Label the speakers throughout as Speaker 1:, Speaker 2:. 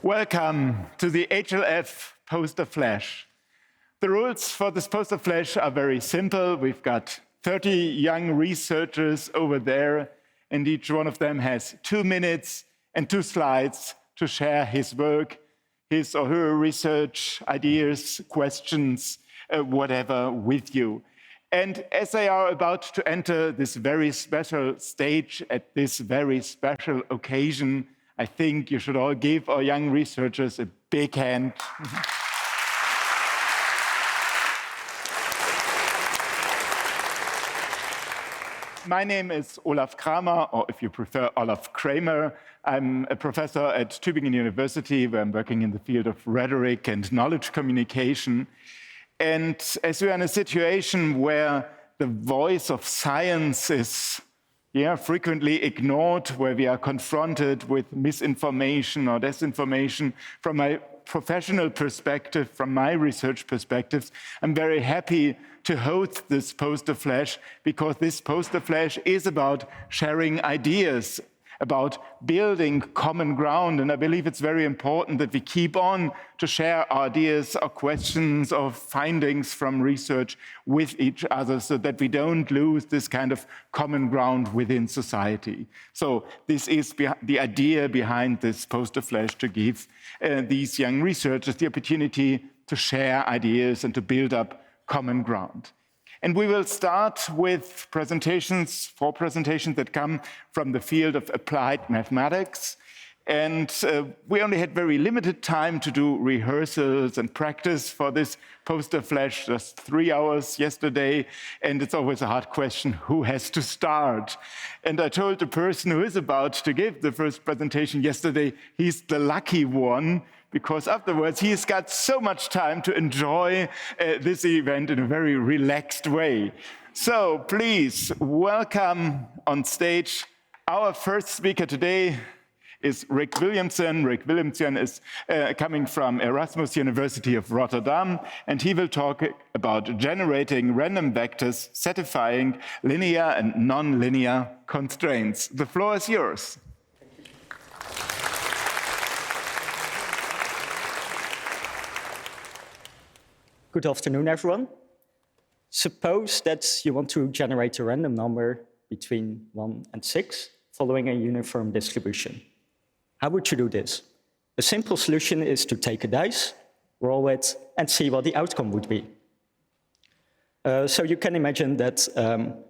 Speaker 1: Welcome to the HLF Poster Flash. The rules for this Poster Flash are very simple. We've got 30 young researchers over there, and each one of them has 2 minutes and 2 slides to share his work, his or her research ideas, questions, whatever with you. And as they are about to enter this very special stage at this very special occasion, I think you should all give our young researchers a big hand. My name is Olaf Kramer, or if you prefer, Olaf Kramer. I'm a professor at Tübingen University, where I'm working in the field of rhetoric and knowledge communication. And as we are in a situation where the voice of science is frequently ignored, where we are confronted with misinformation or disinformation, from my professional perspective, from my research perspectives, I'm very happy to host this Poster Flash, because this Poster Flash is about sharing ideas, about building common ground. And I believe it's very important that we keep on to share our ideas, our questions, our findings from research with each other, so that we don't lose this kind of common ground within society. So this is the idea behind this Poster Flash, to give these young researchers the opportunity to share ideas and to build up common ground. And we will start with presentations, 4 presentations that come from the field of applied mathematics. And we only had very limited time to do rehearsals and practice for this Poster Flash, just 3 hours yesterday. And it's always a hard question, who has to start? And I told the person who is about to give the first presentation yesterday, he's the lucky one, because afterwards he's got so much time to enjoy this event in a very relaxed way. So please welcome on stage our first speaker today is Rick Williamson. Rick Williamson is coming from Erasmus University of Rotterdam, and he will talk about generating random vectors, satisfying linear and non-linear constraints. The floor is yours.
Speaker 2: Good afternoon, everyone. Suppose that you want to generate a random number between 1 and 6 following a uniform distribution. How would you do this? A simple solution is to take a dice, roll it, and see what the outcome would be. So you can imagine that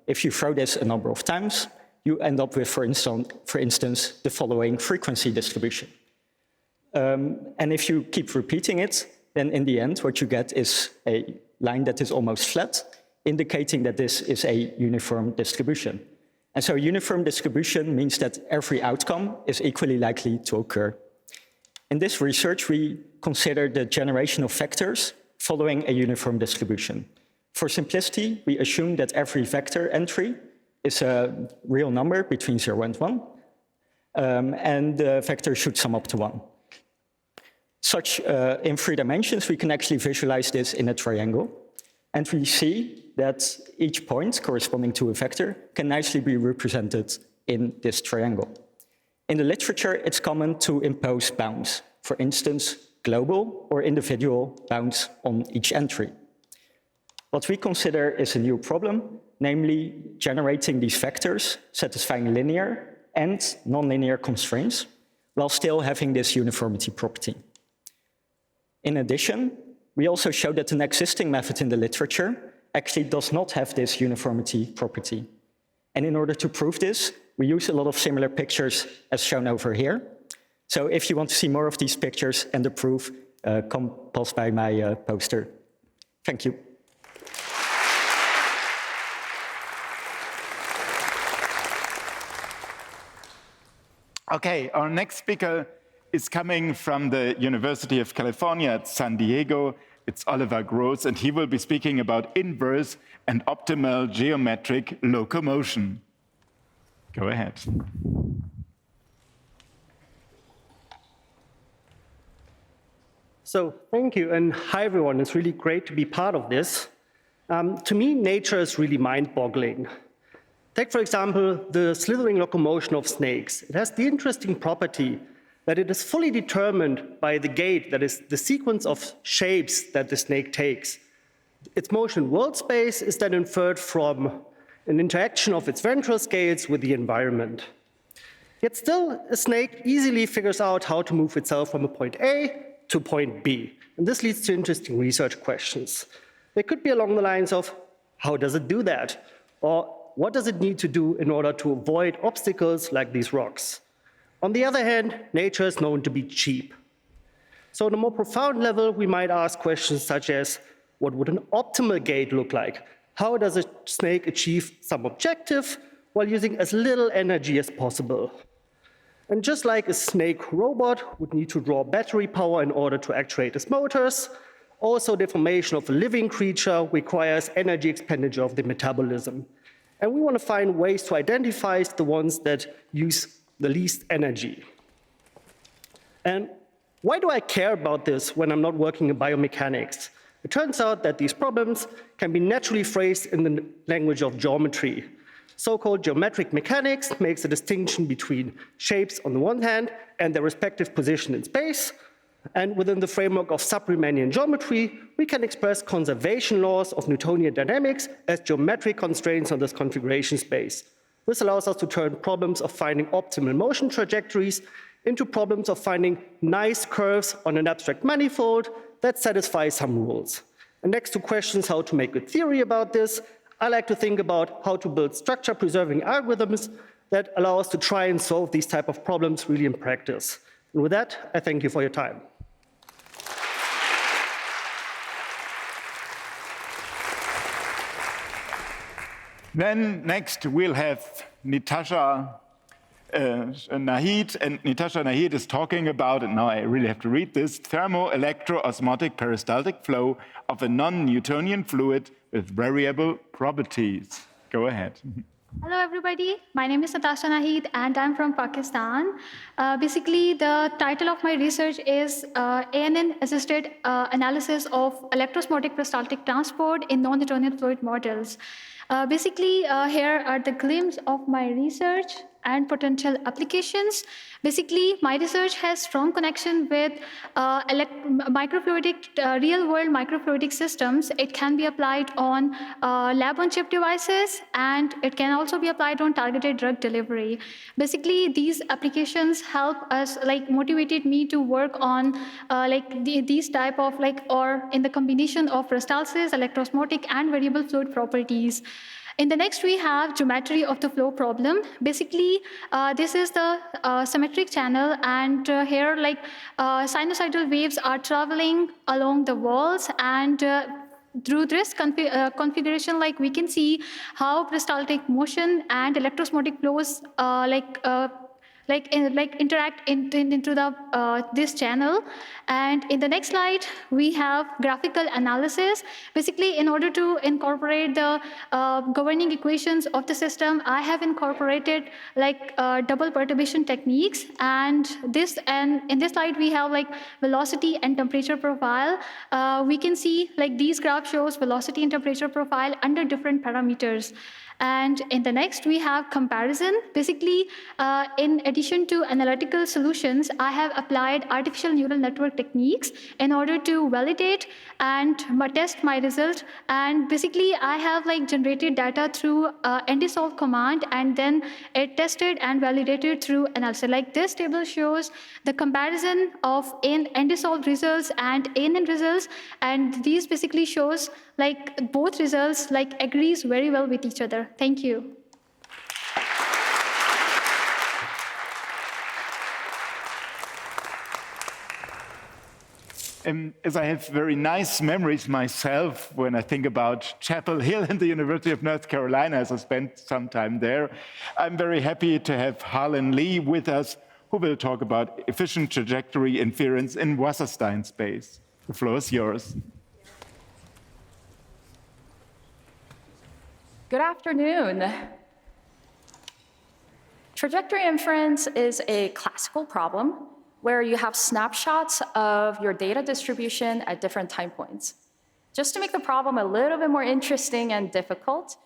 Speaker 2: if you throw this a number of times, you end up with, for instance, the following frequency distribution. And if you keep repeating it, then in the end, what you get is a line that is almost flat, indicating that this is a uniform distribution. And so a uniform distribution means that every outcome is equally likely to occur. In this research, we consider the generation of vectors following a uniform distribution. For simplicity, we assume that every vector entry is a real number between 0 and 1, and the vector should sum up to 1. Such in 3 dimensions, we can actually visualize this in a triangle. And we see that each point corresponding to a vector can nicely be represented in this triangle. In the literature, it's common to impose bounds. For instance, global or individual bounds on each entry. What we consider is a new problem, namely generating these vectors satisfying linear and nonlinear constraints, while still having this uniformity property. In addition, we also show that an existing method in the literature actually does not have this uniformity property. And in order to prove this, we use a lot of similar pictures as shown over here. So if you want to see more of these pictures and the proof, come pass by my poster. Thank you.
Speaker 1: Okay, our next speaker is coming from the University of California at San Diego. It's Oliver Gross, and he will be speaking about inverse and optimal geometric locomotion. Go ahead.
Speaker 3: So thank you, and hi everyone. It's really great to be part of this. To me, nature is really mind-boggling. Take, for example, the slithering locomotion of snakes. It has the interesting property that it is fully determined by the gait, that is the sequence of shapes that the snake takes. Its motion in world space is then inferred from an interaction of its ventral scales with the environment. Yet still, a snake easily figures out how to move itself from a point A to point B. And this leads to interesting research questions. They could be along the lines of, how does it do that? Or what does it need to do in order to avoid obstacles like these rocks? On the other hand, nature is known to be cheap. So on a more profound level, we might ask questions such as, what would an optimal gait look like? How does a snake achieve some objective while using as little energy as possible? And just like a snake robot would need to draw battery power in order to actuate its motors, also the formation of a living creature requires energy expenditure of the metabolism. And we want to find ways to identify the ones that use the least energy. And why do I care about this when I'm not working in biomechanics? It turns out that these problems can be naturally phrased in the language of geometry. So-called geometric mechanics makes a distinction between shapes on the one hand and their respective position in space. And within the framework of sub-Riemannian geometry, we can express conservation laws of Newtonian dynamics as geometric constraints on this configuration space. This allows us to turn problems of finding optimal motion trajectories into problems of finding nice curves on an abstract manifold that satisfy some rules. And next to questions how to make good theory about this, I like to think about how to build structure-preserving algorithms that allow us to try and solve these type of problems really in practice. And with that, I thank you for your time.
Speaker 1: Then next we'll have Natasha Nahid, and Natasha Nahid is talking about, and now I really have to read this, thermo-electro-osmotic peristaltic flow of a non-Newtonian fluid with variable properties. Go ahead.
Speaker 4: Hello, everybody. My name is Natasha Nahid, and I'm from Pakistan. Basically, the title of my research is ANN-assisted analysis of electroosmotic peristaltic transport in non-Newtonian fluid models. Here are the glimpses of my research and potential applications. Basically, my research has strong connection with microfluidic, real-world microfluidic systems. It can be applied on lab-on-chip devices, and it can also be applied on targeted drug delivery. Basically, these applications help us, motivated me to work on these type of or in the combination of peristalsis, electroosmotic, and variable fluid properties. In the next, we have geometry of the flow problem. Basically, this is the symmetric channel, and here, sinusoidal waves are traveling along the walls, and through this configuration, we can see how peristaltic motion and electroosmotic flows interact into the this channel. And in the next slide, we have graphical analysis. Basically, in order to incorporate the governing equations of the system, I have incorporated double perturbation techniques. And in this slide, we have velocity and temperature profile. We can see these graphs shows velocity and temperature profile under different parameters. And in the next, we have comparison. Basically, in addition to analytical solutions, I have applied artificial neural network techniques in order to validate and test my result. And basically, I have generated data through ndsolve command, and then it tested and validated through analysis. This table shows the comparison of ndsolve results and ANN results, and these basically shows both results agrees very well with each other. Thank you.
Speaker 1: As I have very nice memories myself when I think about Chapel Hill and the University of North Carolina, as I spent some time there, I'm very happy to have Harlan Lee with us, who will talk about efficient trajectory inference in Wasserstein space. The floor is yours.
Speaker 5: Good afternoon. Trajectory inference is a classical problem where you have snapshots of your data distribution at different time points. Just to make the problem a little bit more interesting and difficult,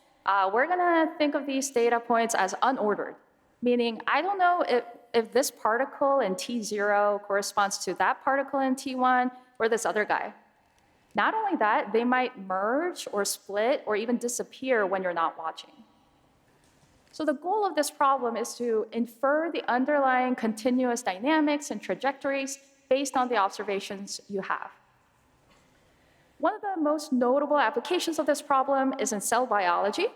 Speaker 5: we're going to think of these data points as unordered, meaning I don't know if this particle in T0 corresponds to that particle in T1 or this other guy. Not only that, they might merge or split or even disappear when you're not watching. So the goal of this problem is to infer the underlying continuous dynamics and trajectories based on the observations you have. One of the most notable applications of this problem is in cell biology,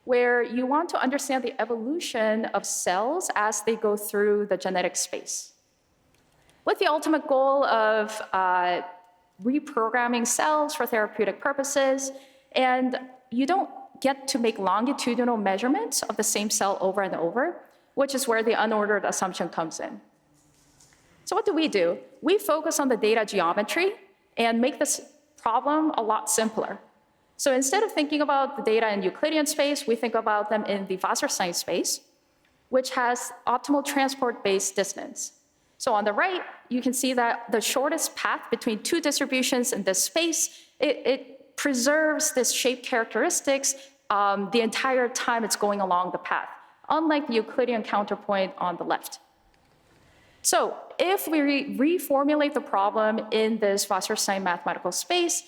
Speaker 5: where you want to understand the evolution of cells as they go through the genetic space, with the ultimate goal of reprogramming cells for therapeutic purposes. And you don't get to make longitudinal measurements of the same cell over and over, which is where the unordered assumption comes in. So what do? We focus on the data geometry and make this problem a lot simpler. So instead of thinking about the data in Euclidean space, we think about them in the Wasserstein space, which has optimal transport-based distance. So on the right, you can see that the shortest path between two distributions in this space, it preserves this shape characteristics the entire time it's going along the path, unlike the Euclidean counterpoint on the left. So if we reformulate the problem in this Wasserstein mathematical space,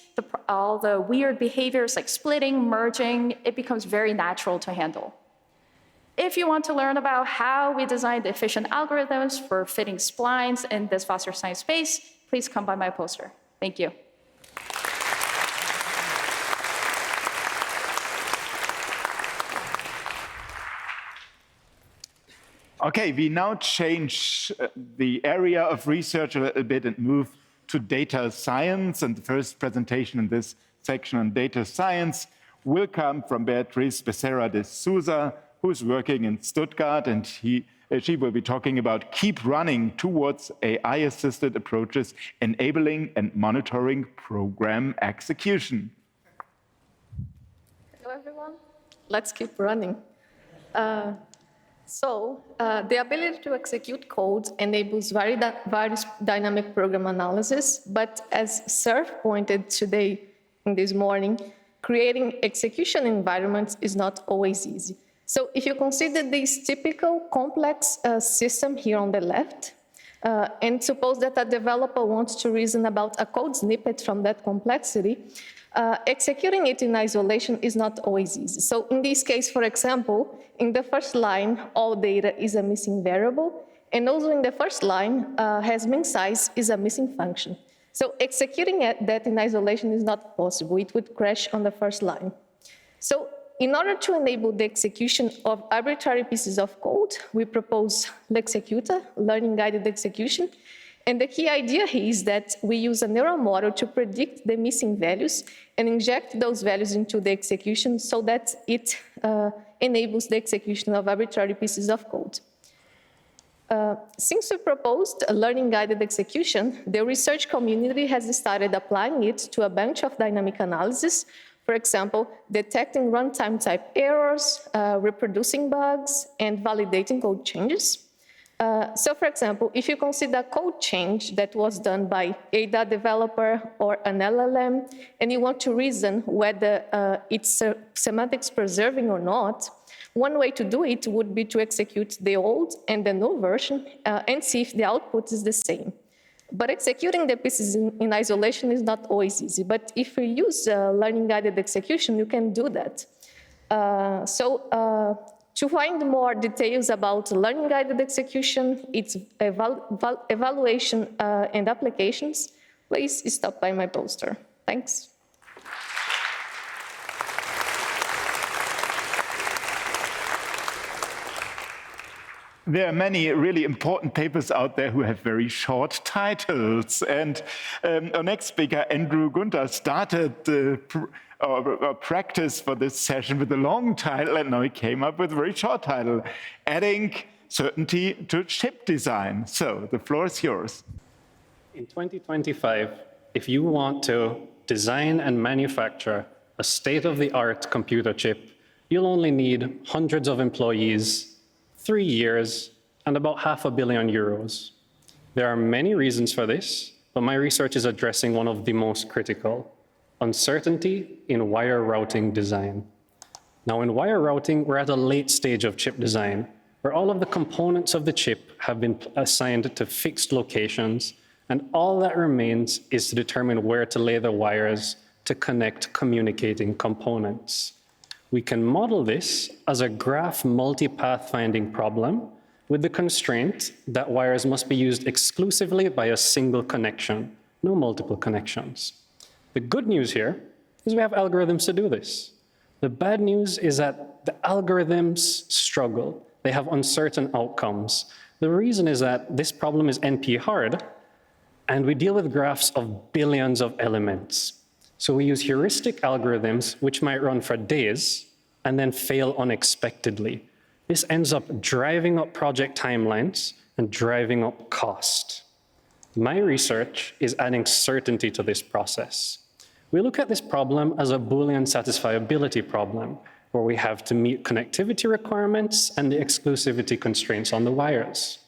Speaker 5: all the weird behaviors like splitting, merging, it becomes very natural to handle. If you want to learn about how we designed efficient algorithms for fitting splines in this Wasserstein space, please come by my poster. Thank you.
Speaker 1: Okay, we now change the area of research a little bit and move to data science. And the first presentation in this section on data science will come from Beatriz Becerra de Souza, who is working in Stuttgart, and she will be talking about keep running towards AI-assisted approaches, enabling and monitoring program execution.
Speaker 6: Hello, everyone. Let's keep running. The ability to execute code enables various dynamic program analysis, but as Serf pointed today in this morning, creating execution environments is not always easy. So if you consider this typical complex system here on the left, and suppose that a developer wants to reason about a code snippet from that complexity, executing it in isolation is not always easy. So in this case, for example, in the first line, all data is a missing variable, and also in the first line, has min size is a missing function. So executing that in isolation is not possible. It would crash on the first line. So in order to enable the execution of arbitrary pieces of code, we propose Lexecutor, learning-guided execution. And the key idea here is that we use a neural model to predict the missing values and inject those values into the execution so that it enables the execution of arbitrary pieces of code. Since we proposed a learning-guided execution, the research community has started applying it to a bunch of dynamic analysis. For example, detecting runtime type errors, reproducing bugs, and validating code changes. So for example, if you consider a code change that was done by a data developer or an LLM, and you want to reason whether it's semantics preserving or not, one way to do it would be to execute the old and the new version and see if the output is the same. But executing the pieces in isolation is not always easy. But if we use learning-guided execution, you can do that. To find more details about learning-guided execution, its evaluation and applications, please stop by my poster. Thanks.
Speaker 1: There are many really important papers out there who have very short titles. And our next speaker, Andrew Gunther, started our practice for this session with a long title, and now he came up with a very short title, Adding Certainty to Chip Design. So the floor is yours.
Speaker 7: In 2025, if you want to design and manufacture a state-of-the-art computer chip, you'll only need hundreds of employees, 3 years, and about €500 million. There are many reasons for this, but my research is addressing one of the most critical: uncertainty in wire routing design. Now, in wire routing, we're at a late stage of chip design, where all of the components of the chip have been assigned to fixed locations, and all that remains is to determine where to lay the wires to connect communicating components. We can model this as a graph multipath finding problem with the constraint that wires must be used exclusively by a single connection, no multiple connections. The good news here is we have algorithms to do this. The bad news is that the algorithms struggle. They have uncertain outcomes. The reason is that this problem is NP hard, and we deal with graphs of billions of elements. So we use heuristic algorithms, which might run for days and then fail unexpectedly. This ends up driving up project timelines and driving up cost. My research is adding certainty to this process. We look at this problem as a Boolean satisfiability problem, where we have to meet connectivity requirements and the exclusivity constraints on the wires.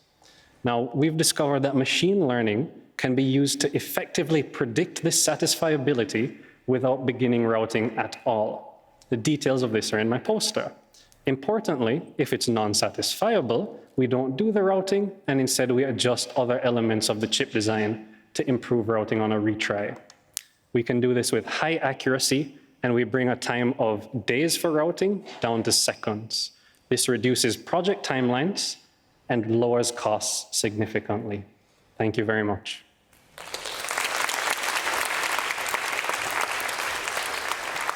Speaker 7: Now, we've discovered that machine learning can be used to effectively predict this satisfiability without beginning routing at all. The details of this are in my poster. Importantly, if it's non-satisfiable, we don't do the routing, and instead we adjust other elements of the chip design to improve routing on a retry. We can do this with high accuracy, and we bring a time of days for routing down to seconds. This reduces project timelines and lowers costs significantly. Thank you very much.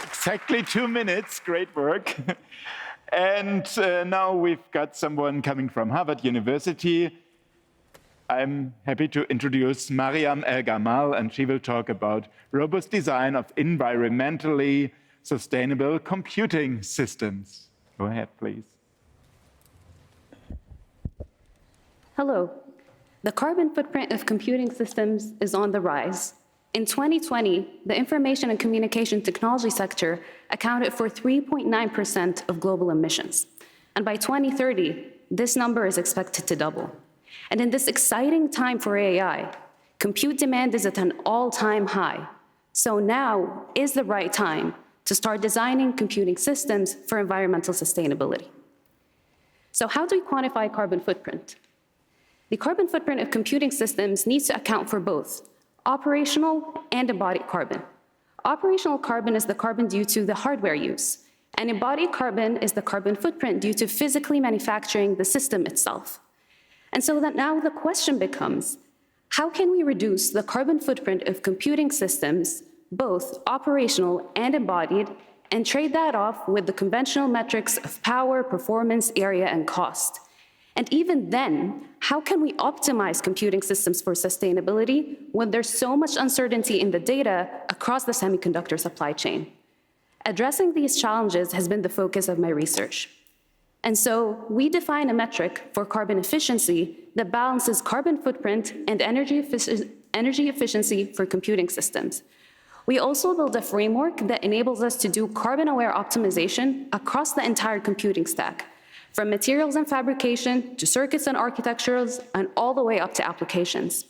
Speaker 1: Exactly 2 minutes, great work. And now we've got someone coming from Harvard University. I'm happy to introduce Mariam El-Gamal, and she will talk about robust design of environmentally sustainable computing systems. Go ahead, please.
Speaker 8: Hello. The carbon footprint of computing systems is on the rise. In 2020, the information and communication technology sector accounted for 3.9% of global emissions. And by 2030, this number is expected to double. And in this exciting time for AI, compute demand is at an all-time high. So now is the right time to start designing computing systems for environmental sustainability. So how do we quantify carbon footprint? The carbon footprint of computing systems needs to account for both operational and embodied carbon. Operational carbon is the carbon due to the hardware use, and embodied carbon is the carbon footprint due to physically manufacturing the system itself. And so that now the question becomes, how can we reduce the carbon footprint of computing systems, both operational and embodied, and trade that off with the conventional metrics of power, performance, area, and cost? And even then, how can we optimize computing systems for sustainability when there's so much uncertainty in the data across the semiconductor supply chain? Addressing these challenges has been the focus of my research. And so we define a metric for carbon efficiency that balances carbon footprint and energy efficiency for computing systems. We also build a framework that enables us to do carbon-aware optimization across the entire computing stack, from materials and fabrication to circuits and architectures, and all the way up to applications.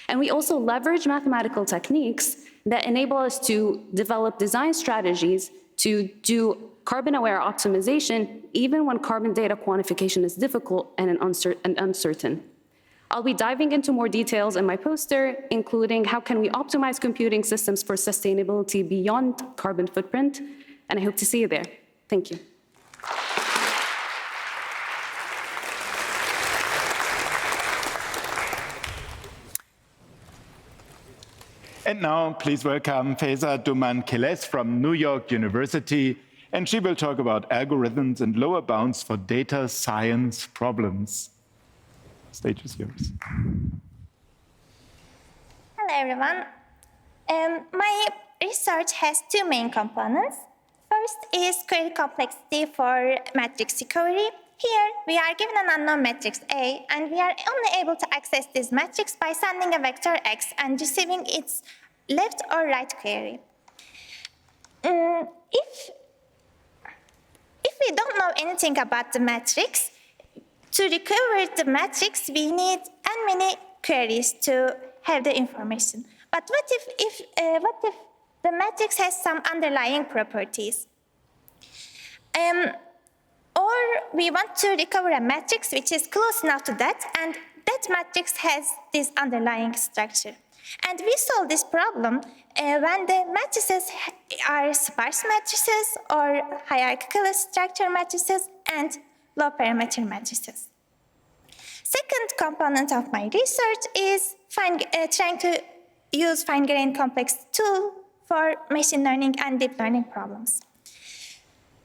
Speaker 8: And we also leverage mathematical techniques that enable us to develop design strategies to do carbon-aware optimization, even when carbon data quantification is difficult and uncertain. I'll be diving into more details in my poster, including how can we optimize computing systems for sustainability beyond carbon footprint, and I hope to see you there. Thank you.
Speaker 1: And now, please welcome Faiza Duman-Keles from New York University, and she will talk about algorithms and lower bounds for data science problems. The stage is yours.
Speaker 9: Hello, everyone. My research has two main components. First is query complexity for matrix recovery. Here, we are given an unknown matrix A, and we are only able to access this matrix by sending a vector X and receiving its left or right query. If we don't know anything about the matrix, to recover the matrix, we need many queries to have the information. But what if the matrix has some underlying properties? Or we want to recover a matrix which is close enough to that, and that matrix has this underlying structure. And we solve this problem when the matrices are sparse matrices or hierarchical structure matrices and low parameter matrices. Second component of my research is trying to use fine-grained complex tool for machine learning and deep learning problems.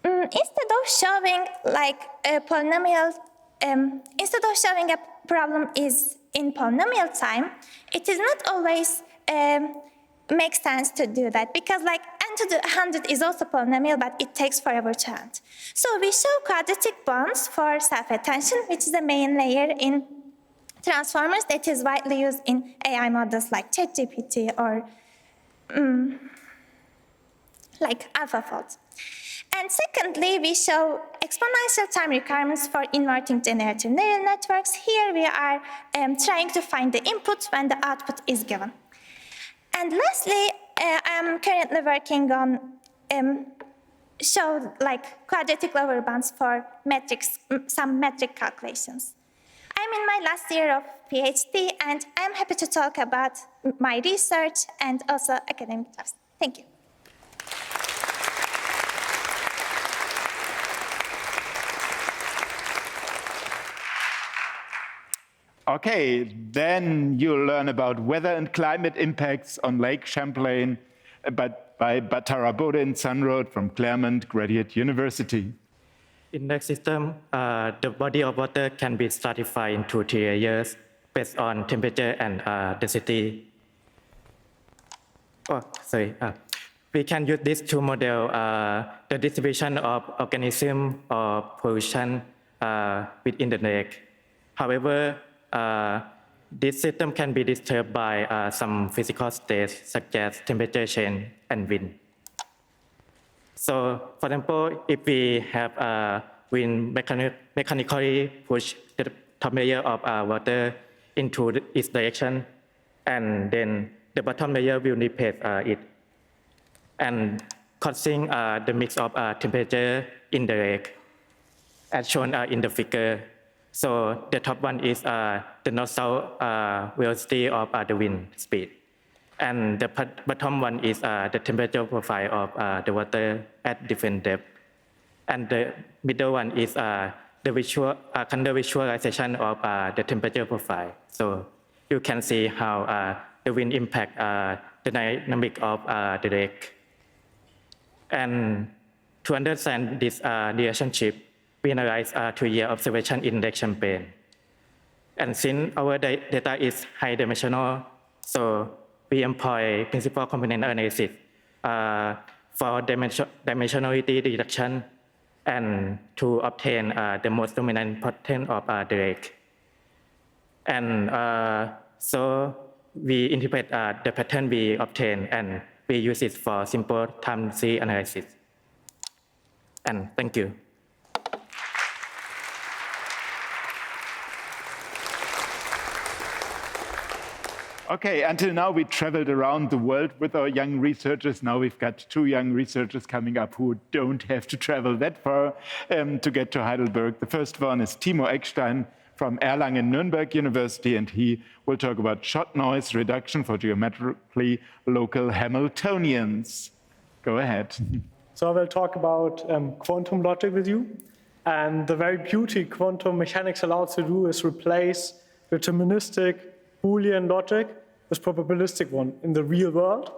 Speaker 9: Instead of showing like a polynomial, instead of showing a problem is in polynomial time, it is not always makes sense to do that, because like n to the 100 is also polynomial, but it takes forever to end. So we show quadratic bonds for self-attention, which is the main layer in transformers that is widely used in AI models like ChatGPT or like AlphaFold. And secondly, we show exponential time requirements for inverting generative neural networks. Here we are trying to find the input when the output is given. And lastly, I'm currently working on show like quadratic lower bounds for metrics, some metric calculations. I'm in my last year of PhD, and I'm happy to talk about my research and also academic jobs. Thank you.
Speaker 1: Okay, then you'll learn about weather and climate impacts on Lake Champlain by Batara Bodin Sunroad from Claremont Graduate University.
Speaker 10: In that system, the body of water can be stratified into 3 layers based on temperature and density. We can use this to model the distribution of organisms or pollution within the lake. However, this system can be disturbed by some physical states such as temperature change and wind. So, for example, if we have wind mechanically push the top layer of water into its direction, and then the bottom layer will replace it, and causing the mix of temperature in the lake, as shown in the figure. So the top one is the north-south velocity of the wind speed. And the bottom one is the temperature profile of the water at different depth. And the middle one is the under visualization of the temperature profile. So you can see how the wind impact the dynamic of the lake. And to understand this relationship, we analyze 2-year observation in Lake Champlain. And since our data is high dimensional, so we employ principal component analysis for dimensionality reduction and to obtain the most dominant pattern of the lake. And so we interpret the pattern we obtain, and we use it for simple time series analysis. And thank you.
Speaker 1: Okay, until now we traveled around the world with our young researchers. Now we've got 2 young researchers coming up who don't have to travel that far to get to Heidelberg. The first one is Timo Eckstein from Erlangen-Nuremberg University, and he will talk about shot noise reduction for geometrically local Hamiltonians. Go ahead.
Speaker 11: So I will talk about quantum logic with you. And the very beauty quantum mechanics allows to do is replace deterministic Boolean logic with probabilistic one in the real world.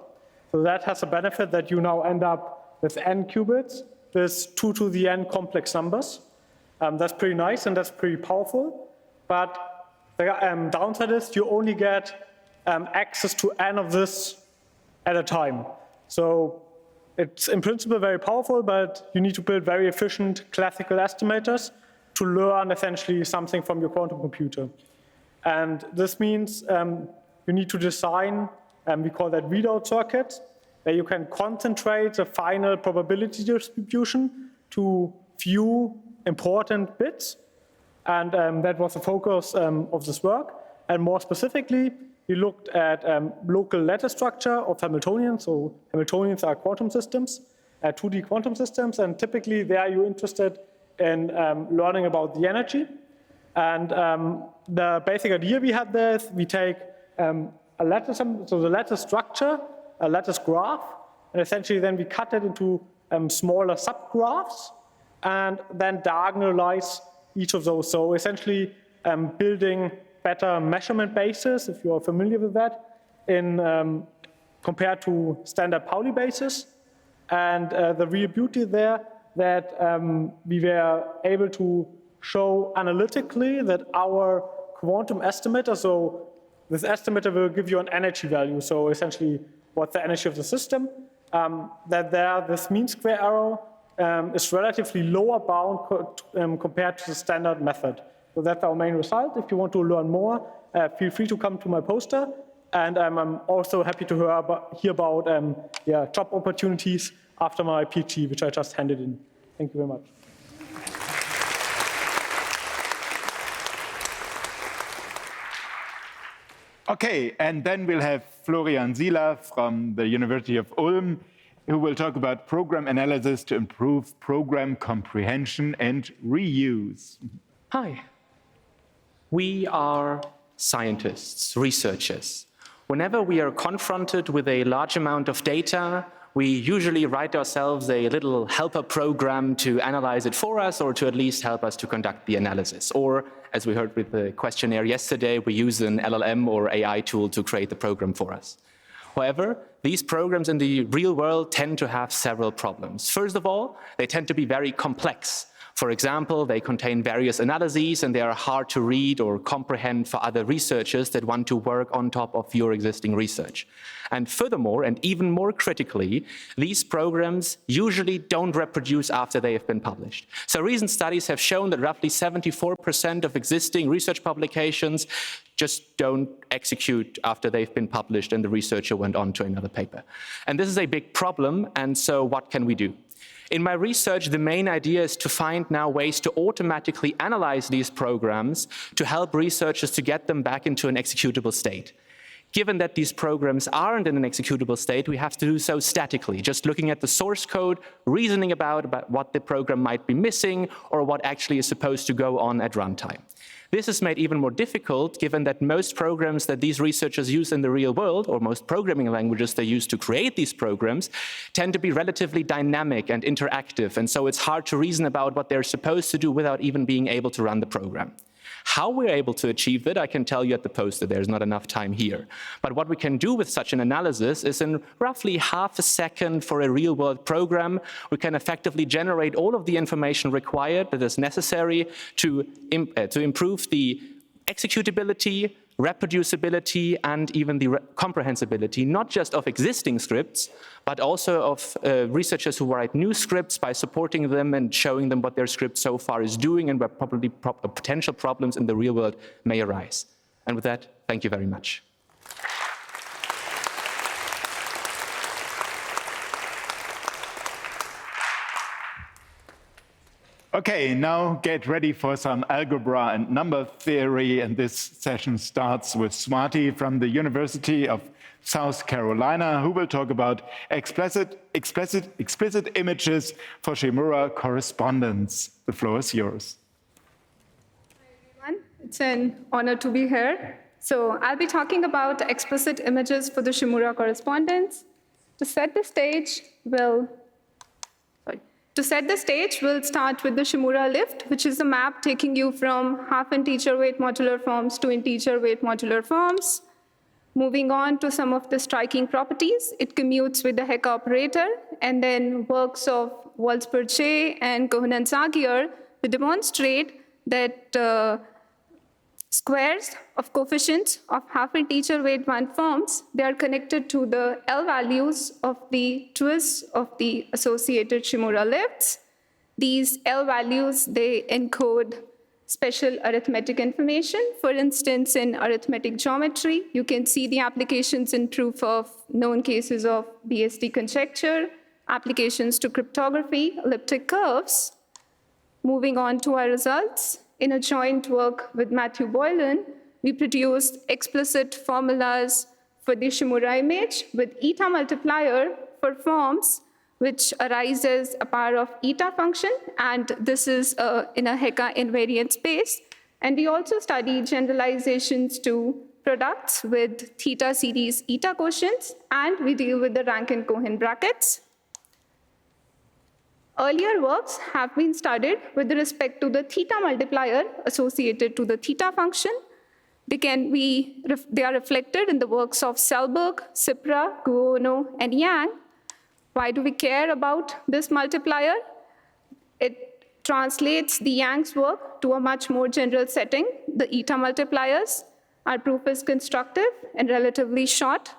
Speaker 11: So that has a benefit that you now end up with n qubits with 2 to the n complex numbers. That's pretty nice and that's pretty powerful. But the downside is you only get access to n of this at a time. So it's in principle very powerful, but you need to build very efficient classical estimators to learn essentially something from your quantum computer. And this means you need to design, we call that readout circuits, where you can concentrate the final probability distribution to few important bits. And that was the focus of this work. And more specifically, we looked at local lattice structure of Hamiltonians. So Hamiltonians are quantum systems, 2D quantum systems. And typically there you're interested in learning about the energy. And the basic idea we had there is we take a lattice, so the lattice structure, a lattice graph, and essentially then we cut it into smaller subgraphs and then diagonalize each of those. So essentially building better measurement bases, if you are familiar with that, in compared to standard Pauli bases. And the real beauty there that we were able to show analytically that our quantum estimator, so this estimator will give you an energy value, so essentially what's the energy of the system, that there this mean square error is relatively lower bound compared to the standard method. So that's our main result. If you want to learn more, feel free to come to my poster. And I'm also happy to hear about job opportunities after my PhD, which I just handed in. Thank you very much.
Speaker 1: Okay, and then we'll have Florian Sieler from the University of Ulm, who will talk about program analysis to improve program comprehension and reuse.
Speaker 12: Hi. We are scientists, researchers. Whenever we are confronted with a large amount of data, we usually write ourselves a little helper program to analyze it for us, or to at least help us to conduct the analysis. Or, as we heard with the questionnaire yesterday, we use an LLM or AI tool to create the program for us. However, these programs in the real world tend to have several problems. First of all, they tend to be very complex. For example, they contain various analyses and they are hard to read or comprehend for other researchers that want to work on top of your existing research. And furthermore, and even more critically, these programs usually don't reproduce after they have been published. So recent studies have shown that roughly 74% of existing research publications just don't execute after they've been published and the researcher went on to another paper. And this is a big problem, and so what can we do? In my research, the main idea is to find now ways to automatically analyze these programs to help researchers to get them back into an executable state. Given that these programs aren't in an executable state, we have to do so statically, just looking at the source code, reasoning about what the program might be missing or what actually is supposed to go on at runtime. This is made even more difficult given that most programs that these researchers use in the real world, or most programming languages they use to create these programs, tend to be relatively dynamic and interactive, and so it's hard to reason about what they're supposed to do without even being able to run the program. How we're able to achieve that, I can tell you at the poster. There's not enough time here. But what we can do with such an analysis is in roughly half a second for a real-world program, we can effectively generate all of the information required that is necessary to improve the executability, reproducibility, and even the comprehensibility, not just of existing scripts, but also of researchers who write new scripts by supporting them and showing them what their script so far is doing and where probably potential problems in the real world may arise. And with that, thank you very much.
Speaker 1: Okay, now get ready for some algebra and number theory, and this session starts with Swati from the University of South Carolina, who will talk about explicit images for Shimura correspondence. The floor is yours.
Speaker 13: Hi, everyone. It's an honor to be here. So I'll be talking about explicit images for the Shimura correspondence. To set the stage, we'll start with the Shimura lift, which is a map taking you from half-integer weight modular forms to integer weight modular forms. Moving on to some of the striking properties, it commutes with the Heck operator, and then works of Waldsburg-Jay and Cohen-Zagier to demonstrate that squares of coefficients of half-integer weight one forms, they are connected to the L values of the twists of the associated Shimura lifts. These L values, they encode special arithmetic information. For instance, in arithmetic geometry, you can see the applications in proof of known cases of BSD conjecture, applications to cryptography, elliptic curves. Moving on to our results. In a joint work with Matthew Boylan, we produced explicit formulas for the Shimura image with eta multiplier for forms which arises a power of eta function, and this is in a Hecke invariant space. And we also study generalizations to products with theta series eta quotients, and we deal with the Rankine-Cohen brackets. Earlier works have been studied with respect to the theta multiplier associated to the theta function. They are reflected in the works of Selberg, Cipra, Guono, and Yang. Why do we care about this multiplier? It translates the Yang's work to a much more general setting, the eta multipliers. Our proof is constructive and relatively short.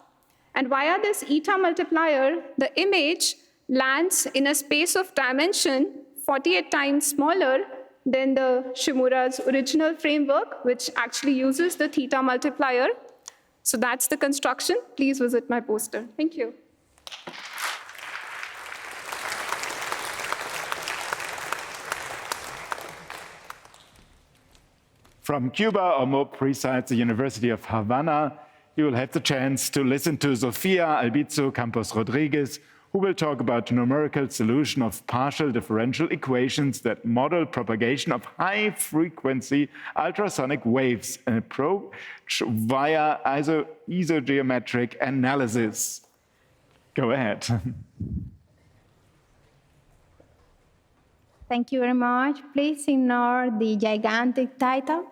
Speaker 13: And via this eta multiplier, the image lands in a space of dimension 48 times smaller than the Shimura's original framework, which actually uses the theta multiplier. So that's the construction. Please visit my poster. Thank you.
Speaker 1: From Cuba, or more precise, the University of Havana, you will have the chance to listen to Sofia Albizu Campos Rodriguez, who will talk about numerical solution of partial differential equations that model propagation of high-frequency ultrasonic waves, an approach via isogeometric analysis. Go ahead.
Speaker 14: Thank you very much. Please ignore the gigantic title.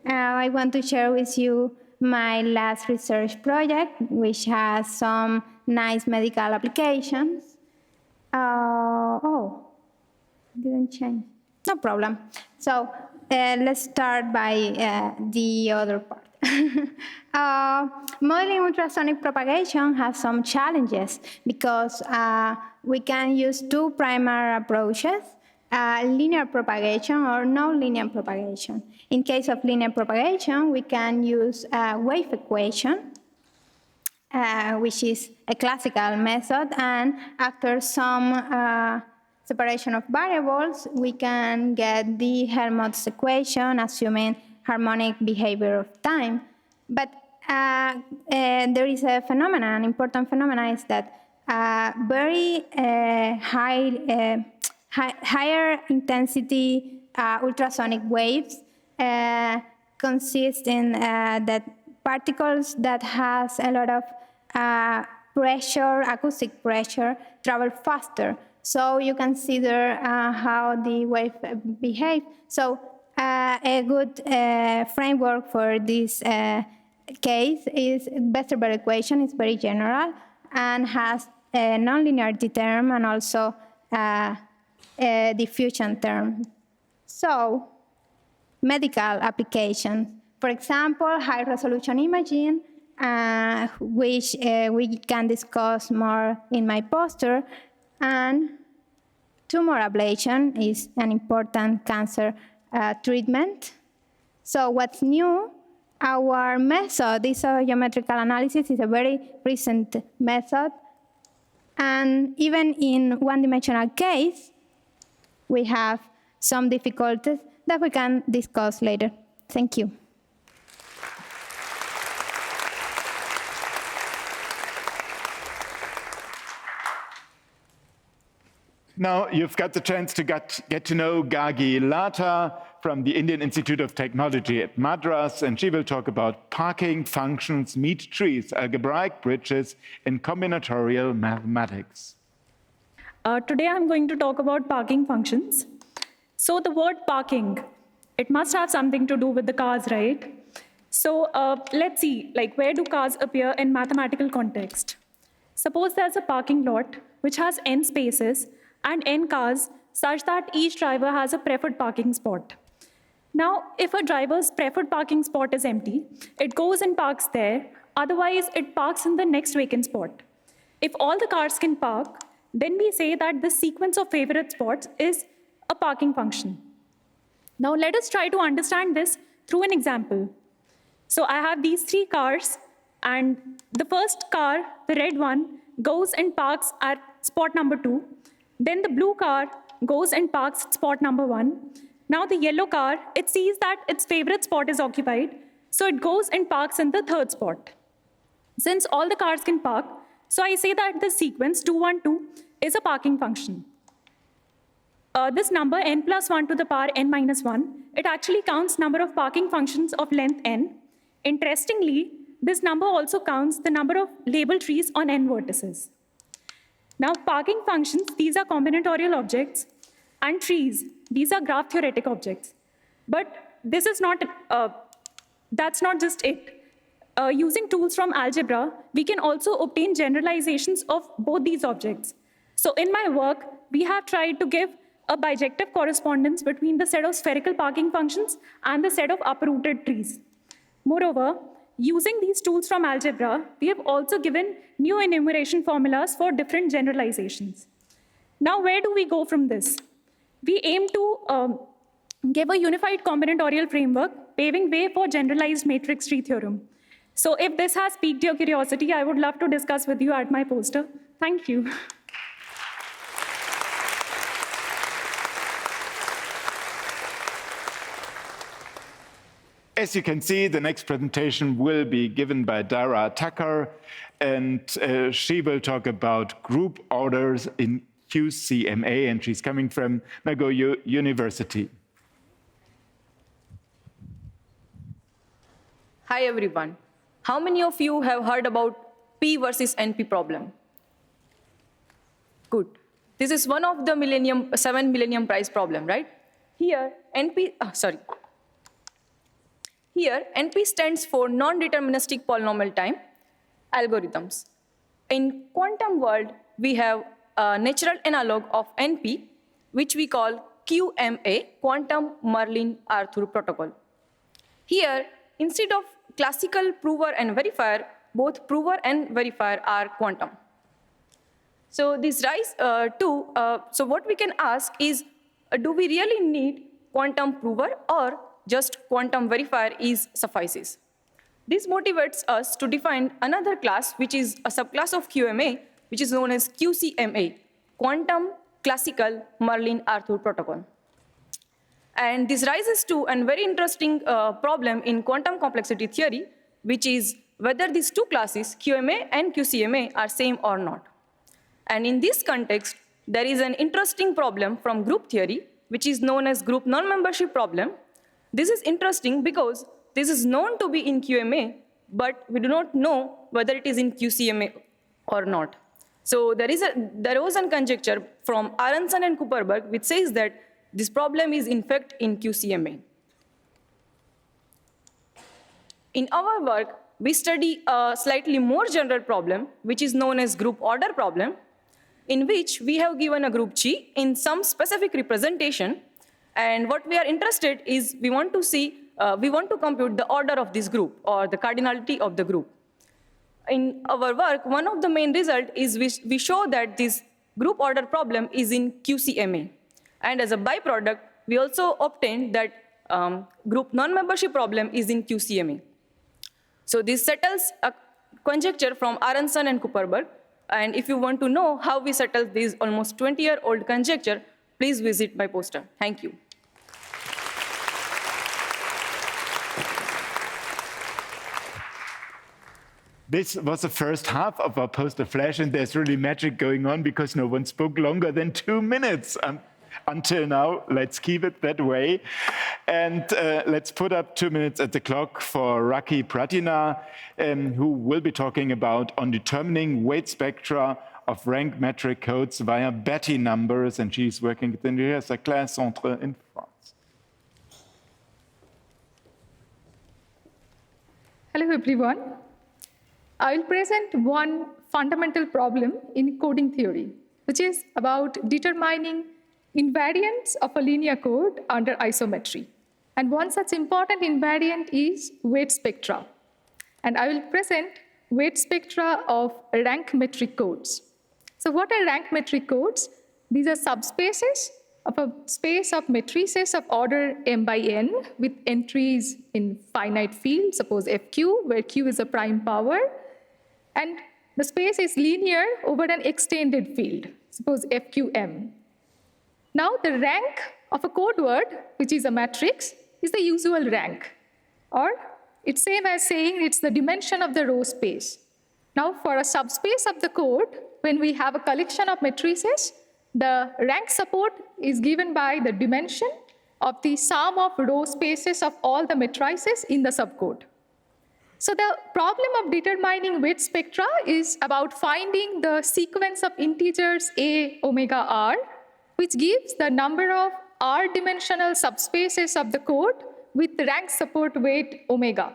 Speaker 14: I want to share with you my last research project, which has some nice medical applications. Oh, didn't change. No problem. So let's start by the other part. Modeling ultrasonic propagation has some challenges because we can use two primary approaches, linear propagation or non-linear propagation. In case of linear propagation, we can use a wave equation, which is a classical method, and after some separation of variables, we can get the Helmholtz equation, assuming harmonic behavior of time. But there is a phenomenon, an important phenomenon is that very higher intensity ultrasonic waves consist in that particles that has a lot of pressure, acoustic pressure, travel faster. So you consider how the wave behave. So a good framework for this case is Westerberg equation. It's very general and has a nonlinearity term and also a diffusion term. So medical applications, for example, high-resolution imaging, which we can discuss more in my poster, and tumor ablation is an important cancer treatment. So what's new? Our method, this geometrical analysis, is a very recent method. And even in one-dimensional case, we have some difficulties that we can discuss later. Thank you.
Speaker 1: Now you've got the chance to get to know Gagi Lata from the Indian Institute of Technology at Madras, and she will talk about parking functions meet trees, algebraic bridges in combinatorial mathematics.
Speaker 15: Today I'm going to talk about parking functions. So the word parking, it must have something to do with the cars, right? So let's see, like, where do cars appear in mathematical context? Suppose there's a parking lot which has n spaces and n cars such that each driver has a preferred parking spot. Now, if a driver's preferred parking spot is empty, it goes and parks there. Otherwise, it parks in the next vacant spot. If all the cars can park, then we say that the sequence of favorite spots is a parking function. Now, let us try to understand this through an example. So I have these three cars, and the first car, the red one, goes and parks at spot number 2. Then the blue car goes and parks at spot number 1. Now the yellow car, it sees that its favorite spot is occupied, so it goes and parks in the third spot. Since all the cars can park, So I say that this sequence 212 is a parking function. This number n plus 1 to the power n minus 1, it actually counts number of parking functions of length n. Interestingly, this number also counts the number of label trees on n vertices. Now, parking functions, these are combinatorial objects, and trees, these are graph theoretic objects. But this is not, that's not just it. Using tools from algebra, we can also obtain generalizations of both these objects. So in my work, we have tried to give a bijective correspondence between the set of spherical parking functions and the set of uprooted trees. Moreover, using these tools from algebra, we have also given new enumeration formulas for different generalizations. Now, where do we go from this? We aim to give a unified combinatorial framework, paving way for generalized matrix tree theorem. So if this has piqued your curiosity, I would love to discuss with you at my poster. Thank you.
Speaker 1: As you can see, the next presentation will be given by Dara Tucker, and she will talk about group orders in QCMA, and she's coming from McGill University.
Speaker 16: Hi, everyone. How many of you have heard about P versus NP problem? Good. This is one of the 7 Millennium Prize problem, right? Here, Here, NP stands for non-deterministic polynomial time algorithms. In quantum world, we have a natural analog of NP, which we call QMA, Quantum Merlin-Arthur Protocol. Here, instead of classical prover and verifier, both prover and verifier are quantum. So this rise so what we can ask is, do we really need quantum prover, or just quantum verifier suffices? This motivates us to define another class, which is a subclass of QMA, which is known as QCMA, Quantum Classical Merlin-Arthur Protocol. And this rises to a very interesting problem in quantum complexity theory, which is whether these two classes, QMA and QCMA, are same or not. And in this context, there is an interesting problem from group theory, which is known as group non-membership problem. This is interesting because this is known to be in QMA, but we do not know whether it is in QCMA or not. So there was a conjecture from Aronson and Kuperberg, which says that this problem is in fact in QCMA. In our work, we study a slightly more general problem, which is known as group order problem, in which we have given a group G in some specific representation. And what we are interested is we want to compute the order of this group, or the cardinality of the group. In our work, one of the main results is we show that this group order problem is in QCMA. And as a byproduct, we also obtained that group non-membership problem is in QCMA. So this settles a conjecture from Aronson and Kuperberg. And if you want to know how we settle this almost 20-year-old conjecture, please visit my poster. Thank you.
Speaker 1: This was the first half of our poster flash, and there's really magic going on because no one spoke longer than 2 minutes. Until now, let's keep it that way. And let's put up 2 minutes at the clock for Raki Pratina, who will be talking about on determining weight spectra of rank metric codes via Betty numbers, and she's working at the Université Claire Centre in France.
Speaker 17: Hello, everyone. I will present one fundamental problem in coding theory, which is about determining invariants of a linear code under isometry. And one such important invariant is weight spectra. And I will present weight spectra of rank metric codes. So what are rank metric codes? These are subspaces of a space of matrices of order m by n with entries in finite field, suppose fq, where q is a prime power. And the space is linear over an extended field, suppose fqm. Now, the rank of a code word, which is a matrix, is the usual rank. Or it's same as saying it's the dimension of the row space. Now, for a subspace of the code, when we have a collection of matrices, the rank support is given by the dimension of the sum of row spaces of all the matrices in the subcode. So the problem of determining weight spectra is about finding the sequence of integers A omega R, which gives the number of R-dimensional subspaces of the code with the rank support weight omega.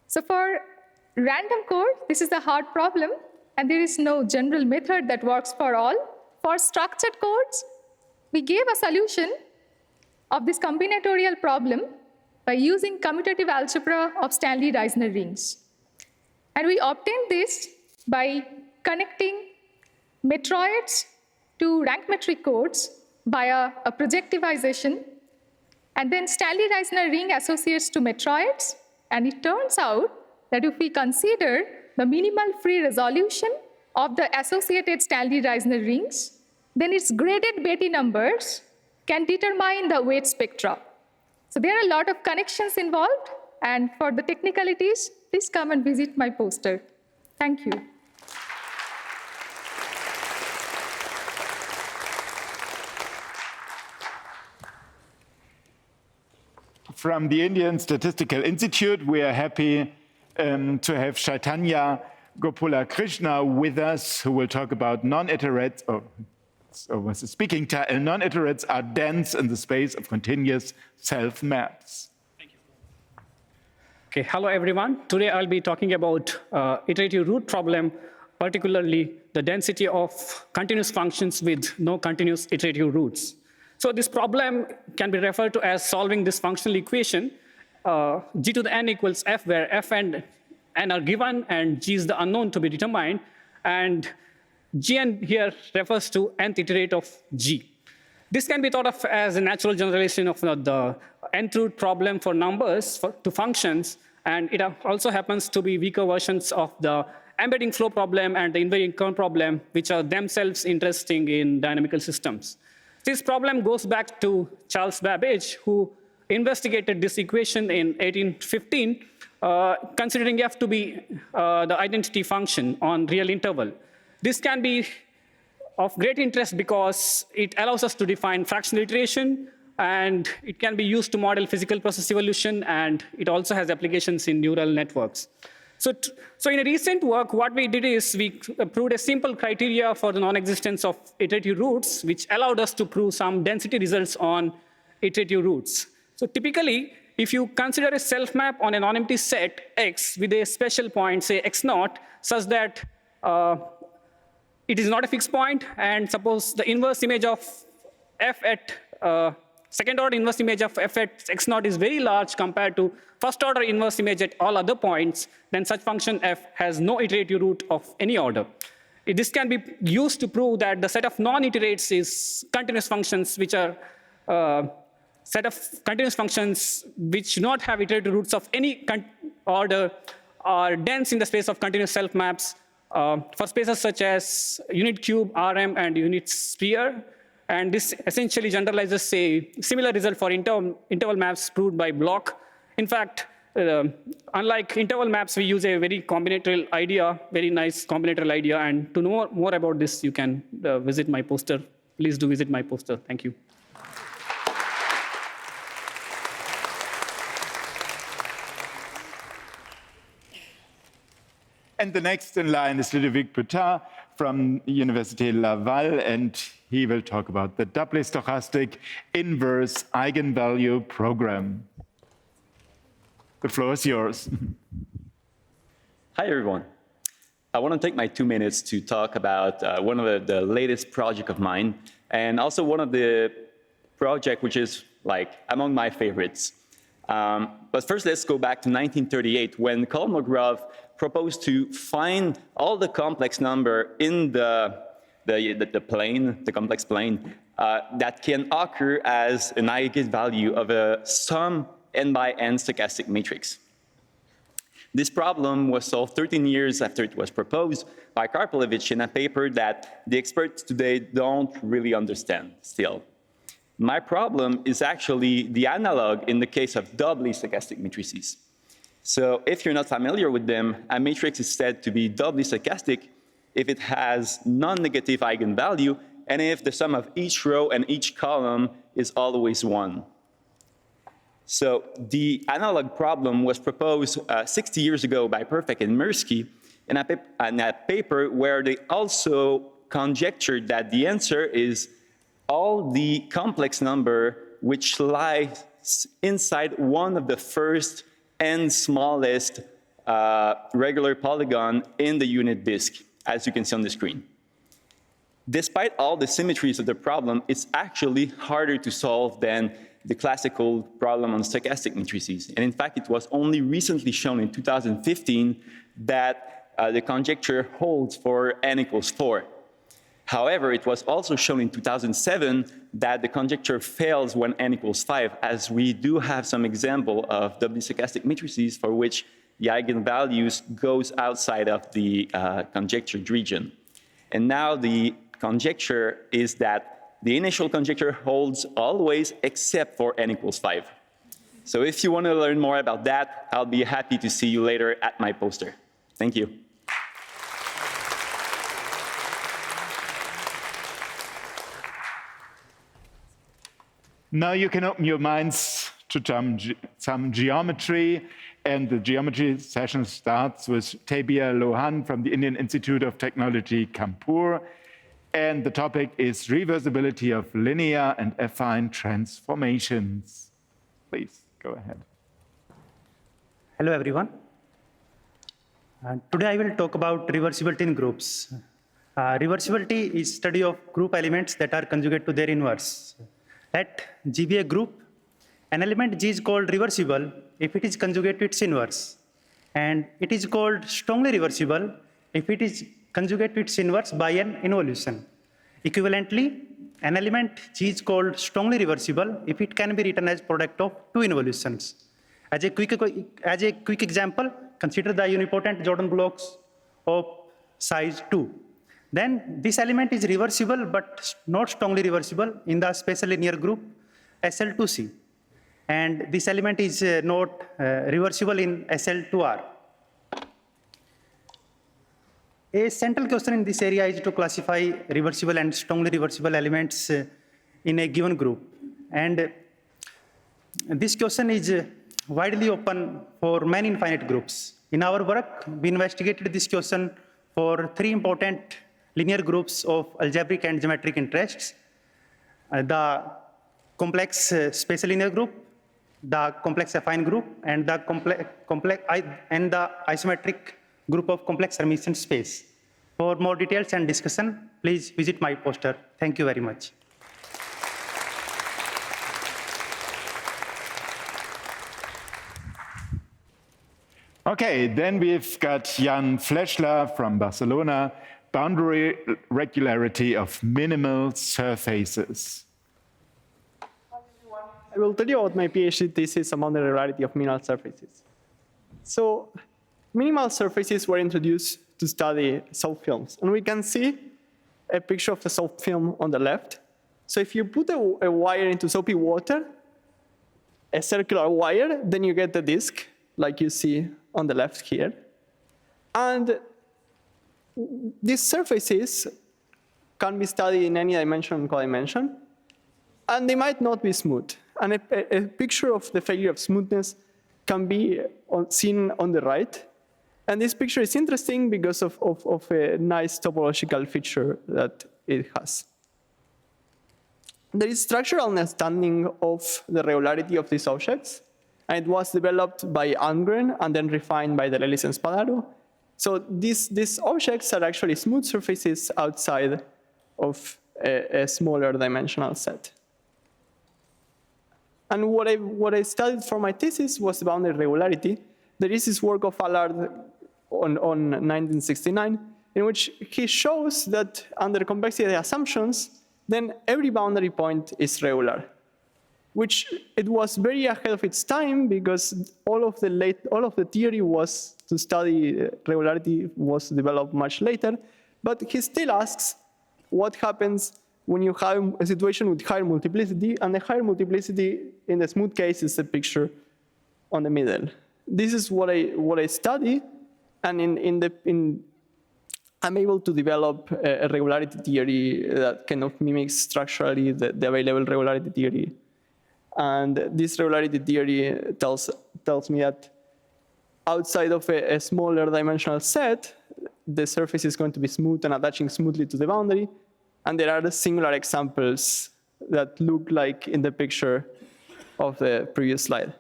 Speaker 17: So for random code, this is the hard problem, and there is no general method that works for all. For structured codes, we gave a solution of this combinatorial problem by using commutative algebra of Stanley-Reisner rings. And we obtained this by connecting metroids to rank metric codes via a projectivization, and then Stanley-Reisner ring associates to metroids, and it turns out that if we consider the minimal free resolution of the associated Stanley-Reisner rings, then its graded Betti numbers can determine the weight spectra. So there are a lot of connections involved, and for the technicalities, please come and visit my poster. Thank you.
Speaker 1: From the Indian Statistical Institute, we are happy to have Chaitanya Gopalakrishna with us, who will talk about non-iterates, non-iterates are dense in the space of continuous self-maps.
Speaker 18: Okay, hello everyone. Today I'll be talking about iterative root problem, particularly the density of continuous functions with no continuous iterative roots. So this problem can be referred to as solving this functional equation, g to the n equals f, where f and n are given and g is the unknown to be determined, and gn here refers to nth iterate of g. This can be thought of as a natural generalization of the nth root problem for numbers to functions, and it also happens to be weaker versions of the embedding flow problem and the invariant kernel problem, which are themselves interesting in dynamical systems. This problem goes back to Charles Babbage, who investigated this equation in 1815, considering f to be the identity function on real interval. This can be of great interest because it allows us to define fractional iteration, and it can be used to model physical process evolution, and it also has applications in neural networks. So in a recent work, what we did is we proved a simple criteria for the non-existence of iterative roots, which allowed us to prove some density results on iterative roots. So typically, if you consider a self-map on a non-empty set X with a special point, say x0, such that it is not a fixed point, and suppose the inverse image of f at second order inverse image of f at x0 is very large compared to first order inverse image at all other points, then such function f has no iterative root of any order. This can be used to prove that the set of non-iterates is continuous functions, which are set of continuous functions which do not have iterative roots of any order are dense in the space of continuous self-maps for spaces such as unit cube, Rm, and unit sphere. And this essentially generalizes a similar result for interval maps proved by Bloch. In fact, unlike interval maps, we use a very combinatorial idea, very nice combinatorial idea. And to know more about this, you can visit my poster. Please do visit my poster. Thank you.
Speaker 1: And the next in line is Ludovic Putin from University Laval, and he will talk about the doubly stochastic inverse eigenvalue program. The floor is yours.
Speaker 19: Hi, everyone. I want to take my 2 minutes to talk about one of the latest project of mine, and also one of the project which is like among my favorites. But first, let's go back to 1938, when Kolmogorov proposed to find all the complex number in the plane, the complex plane, that can occur as an eigenvalue of a sum n by n stochastic matrix. This problem was solved 13 years after it was proposed by Karpelevich in a paper that the experts today don't really understand still. My problem is actually the analog in the case of doubly stochastic matrices. So if you're not familiar with them, a matrix is said to be doubly stochastic if it has non-negative eigenvalue and if the sum of each row and each column is always 1. So the analog problem was proposed 60 years ago by Perfect and Mirsky in a paper where they also conjectured that the answer is all the complex number which lies inside one of the first and smallest regular polygon in the unit disk, as you can see on the screen. Despite all the symmetries of the problem, it's actually harder to solve than the classical problem on stochastic matrices. And in fact, it was only recently shown in 2015 that the conjecture holds for n equals 4. However, it was also shown in 2007 that the conjecture fails when n equals 5, as we do have some example of doubly stochastic matrices for which the eigenvalues goes outside of the conjectured region. And now the conjecture is that the initial conjecture holds always except for n equals 5. So if you want to learn more about that, I'll be happy to see you later at my poster. Thank you.
Speaker 1: Now you can open your minds to some geometry, and the geometry session starts with Tabia Lohan from the Indian Institute of Technology, Kanpur, and the topic is reversibility of linear and affine transformations. Please, go ahead.
Speaker 20: Hello, everyone. Today I will talk about reversibility in groups. Reversibility is study of group elements that are conjugate to their inverse. Let G be a group. An element G is called reversible if it is conjugate to its inverse. And it is called strongly reversible if it is conjugate to its inverse by an involution. Equivalently, an element G is called strongly reversible if it can be written as product of two involutions. As a quick example, consider the unipotent Jordan blocks of size 2. Then this element is reversible but not strongly reversible in the special linear group SL2C. And this element is not reversible in SL2R. A central question in this area is to classify reversible and strongly reversible elements in a given group. And this question is widely open for many infinite groups. In our work, we investigated this question for 3 important linear groups of algebraic and geometric interests: the complex spatial linear group, the complex affine group, and the isometric group of complex Hermitian space. For more details and discussion, please visit my poster. Thank you very much.
Speaker 1: Okay, then we've got Jan Fleschler from Barcelona, boundary regularity of minimal surfaces.
Speaker 21: I will tell you about my PhD thesis about the regularity of minimal surfaces. So minimal surfaces were introduced to study soap films. And we can see a picture of the soap film on the left. So if you put a wire into soapy water, a circular wire, then you get the disk, like you see on the left here. And these surfaces can be studied in any dimension and codimension, and they might not be smooth. And a picture of the failure of smoothness can be seen on the right. And this picture is interesting because of a nice topological feature that it has. There is structural understanding of the regularity of these objects, and it was developed by Almgren and then refined by Delelis and Spadaro. So these objects are actually smooth surfaces outside of a smaller dimensional set. And what I studied for my thesis was the boundary regularity. There is this work of Allard on 1969, in which he shows that under complexity assumptions, then every boundary point is regular, which it was very ahead of its time because all of the theory was to study regularity was developed much later. But he still asks what happens when you have a situation with higher multiplicity, and the higher multiplicity in the smooth case is the picture on the middle. this is what I study, and I'm able to develop a regularity theory that kind of mimics structurally the available regularity theory. And this regularity theory tells me that outside of a smaller dimensional set, the surface is going to be smooth and attaching smoothly to the boundary. And there are singular examples that look like in the picture of the previous slide.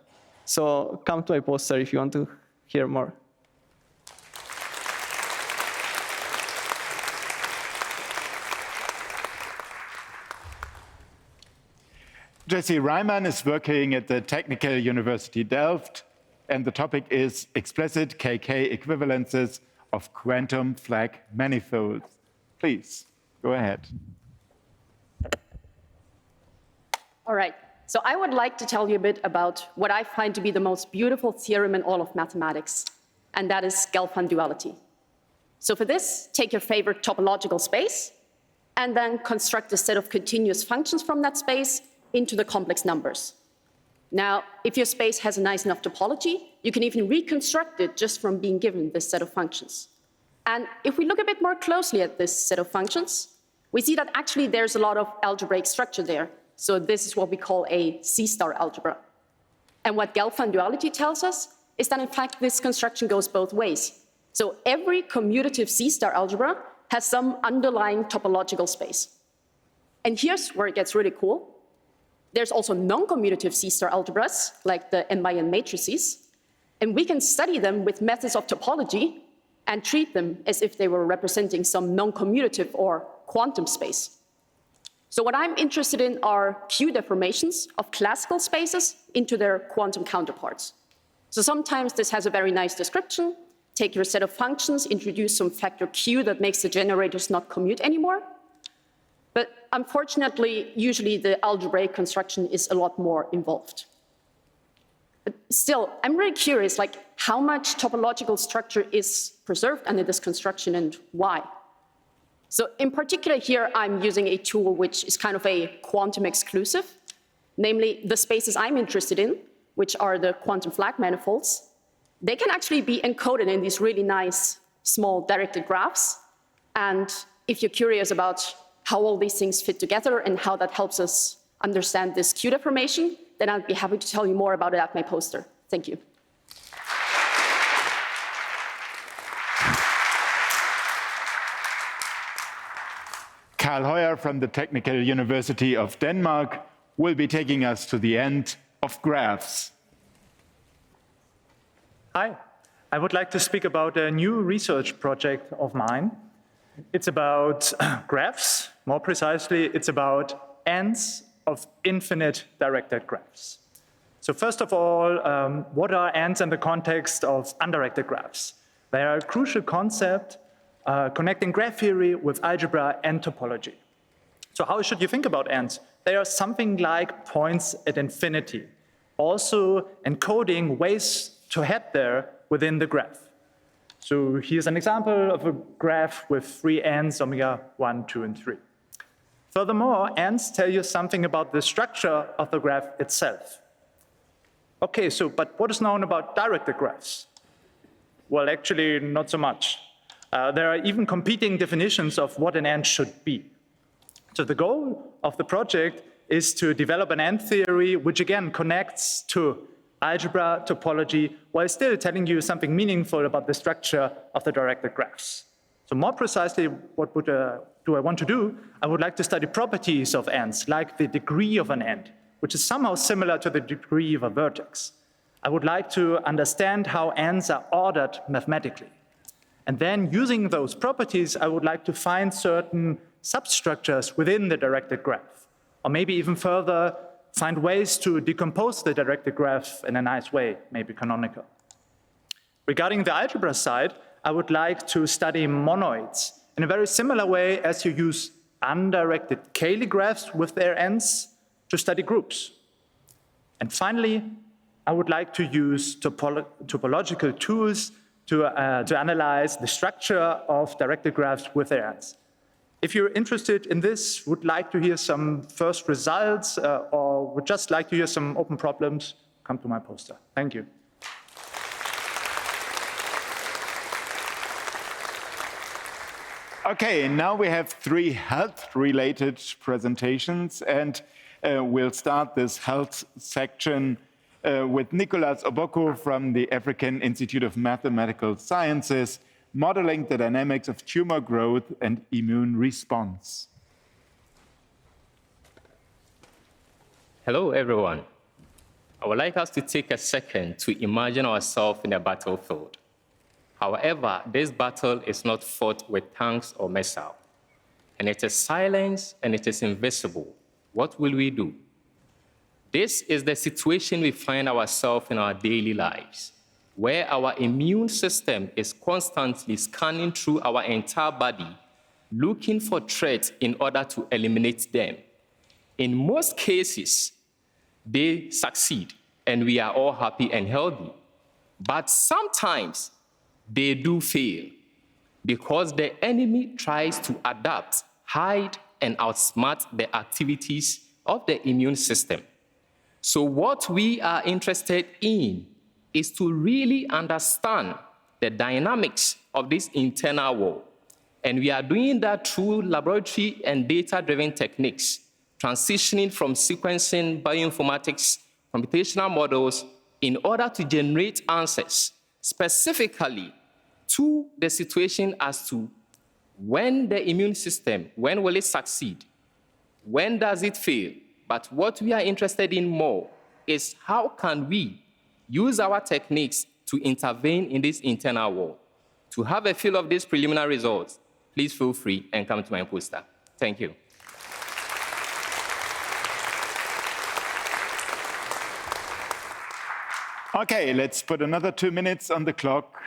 Speaker 21: So come to my poster if you want to hear more.
Speaker 1: Jesse Reimann is working at the Technical University Delft, and the topic is explicit KK equivalences of quantum flag manifolds. Please, go ahead.
Speaker 2: All right, so I would like to tell you a bit about what I find to be the most beautiful theorem in all of mathematics, and that is Gelfand duality. So for this, take your favorite topological space, and then construct a set of continuous functions from that space into the complex numbers. Now, if your space has a nice enough topology, you can even reconstruct it just from being given this set of functions. And if we look a bit more closely at this set of functions, we see that actually there's a lot of algebraic structure there. So this is what we call a C-star algebra. And what Gelfand duality tells us is that in fact this construction goes both ways. So every commutative C-star algebra has some underlying topological space. And here's where it gets really cool. There's also non-commutative C-star algebras, like the n by n matrices, and we can study them with methods of topology and treat them as if they were representing some non-commutative or quantum space. So what I'm interested in are Q deformations of classical spaces into their quantum counterparts. So sometimes this has a very nice description. Take your set of functions, introduce some factor Q that makes the generators not commute anymore. But unfortunately, usually the algebraic construction is a lot more involved. But still, I'm really curious, like how much topological structure is preserved under this construction and why? So in particular here, I'm using a tool which is kind of a quantum exclusive, namely the spaces I'm interested in, which are the quantum flag manifolds. They can actually be encoded in these really nice small directed graphs. And if you're curious about how all these things fit together and how that helps us understand this Q deformation, then I'd be happy to tell you more about it at my poster. Thank you.
Speaker 1: Karl Høyer from the Technical University of Denmark will be taking us to the end of graphs.
Speaker 22: Hi, I would like to speak about a new research project of mine. It's about graphs. More precisely, it's about ends of infinite directed graphs. So first of all, what are ends in the context of undirected graphs? They are a crucial concept connecting graph theory with algebra and topology. So how should you think about ends? They are something like points at infinity, also encoding ways to head there within the graph. So here's an example of a graph with three ends, omega 1, 2, and 3. Furthermore, ends tell you something about the structure of the graph itself. Okay, but what is known about directed graphs? Well, actually, not so much. There are even competing definitions of what an end should be. So the goal of the project is to develop an end theory which again connects to algebra, topology, while still telling you something meaningful about the structure of the directed graphs. So more precisely, what do I want to do? I would like to study properties of ends, like the degree of an end, which is somehow similar to the degree of a vertex. I would like to understand how ends are ordered mathematically. And then using those properties, I would like to find certain substructures within the directed graph, or maybe even further, find ways to decompose the directed graph in a nice way, maybe canonical. Regarding the algebra side, I would like to study monoids in a very similar way as you use undirected Cayley graphs with their ends to study groups. And finally, I would like to use topological tools to analyze the structure of directed graphs with their ends. If you're interested in this, would like to hear some first results, or would just like to hear some open problems, come to my poster. Thank you.
Speaker 1: Okay, now we have 3 health-related presentations, and we'll start this health section with Nicolas Oboko from the African Institute of Mathematical Sciences, modeling the dynamics of tumor growth and immune response.
Speaker 3: Hello, everyone. I would like us to take a second to imagine ourselves in a battlefield. However, this battle is not fought with tanks or missiles, and it is silent and it is invisible. What will we do? This is the situation we find ourselves in our daily lives, where our immune system is constantly scanning through our entire body, looking for threats in order to eliminate them. In most cases, they succeed, and we are all happy and healthy. But sometimes, they do fail because the enemy tries to adapt, hide, and outsmart the activities of the immune system. So what we are interested in is to really understand the dynamics of this internal war. And we are doing that through laboratory and data-driven techniques, transitioning from sequencing, bioinformatics, computational models in order to generate answers specifically to the situation as to when the immune system, when will it succeed? When does it fail? But what we are interested in more is how can we use our techniques to intervene in this internal war? To have a feel of these preliminary results, please feel free and come to my poster. Thank you.
Speaker 1: Okay, let's put another 2 minutes on the clock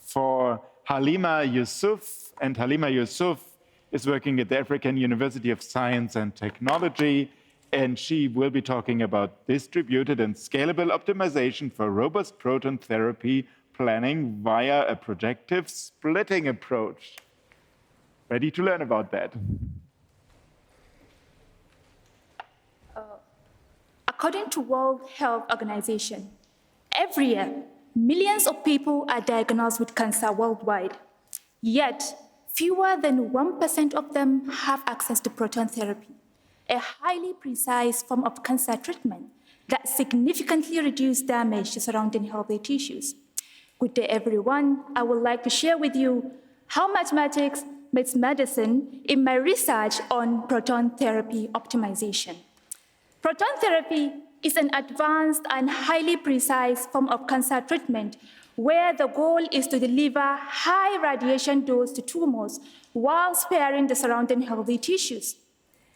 Speaker 1: for Halima Yusuf. And Halima Yusuf is working at the African University of Science and Technology, and she will be talking about distributed and scalable optimization for robust proton therapy planning via a projective splitting approach. Ready to learn about that?
Speaker 4: According to World Health Organization, every year, millions of people are diagnosed with cancer worldwide. Yet, fewer than 1% of them have access to proton therapy, a highly precise form of cancer treatment that significantly reduces damage to surrounding healthy tissues. Good day, everyone. I would like to share with you how mathematics meets medicine in my research on proton therapy optimization. Proton therapy is an advanced and highly precise form of cancer treatment where the goal is to deliver high radiation dose to tumors while sparing the surrounding healthy tissues.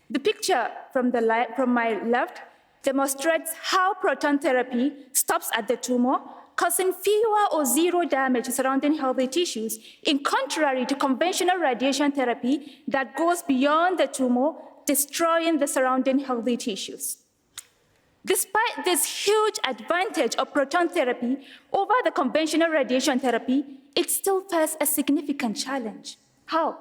Speaker 4: The picture from my left demonstrates how proton therapy stops at the tumor, causing fewer or zero damage to surrounding healthy tissues, in contrary to conventional radiation therapy that goes beyond the tumor, destroying the surrounding healthy tissues. Despite this huge advantage of proton therapy over the conventional radiation therapy, it still faces a significant challenge. How?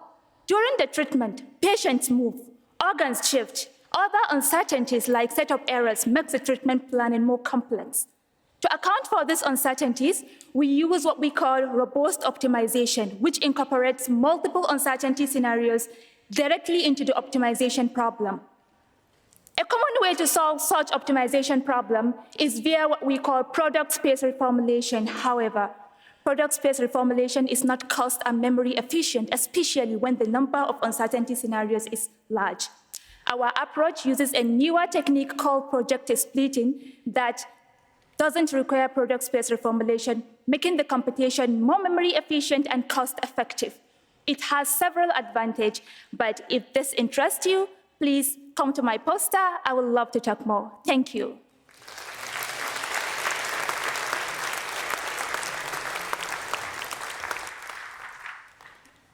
Speaker 4: During the treatment, patients move, organs shift. Other uncertainties like setup errors make the treatment planning more complex. To account for these uncertainties, we use what we call robust optimization, which incorporates multiple uncertainty scenarios directly into the optimization problem. A common way to solve such optimization problem is via what we call product space reformulation. However, product space reformulation is not cost and memory efficient, especially when the number of uncertainty scenarios is large. Our approach uses a newer technique called projective splitting that doesn't require product space reformulation, making the computation more memory efficient and cost effective. It has several advantages, but if this interests you, please come to my poster. I would love to talk more. Thank you.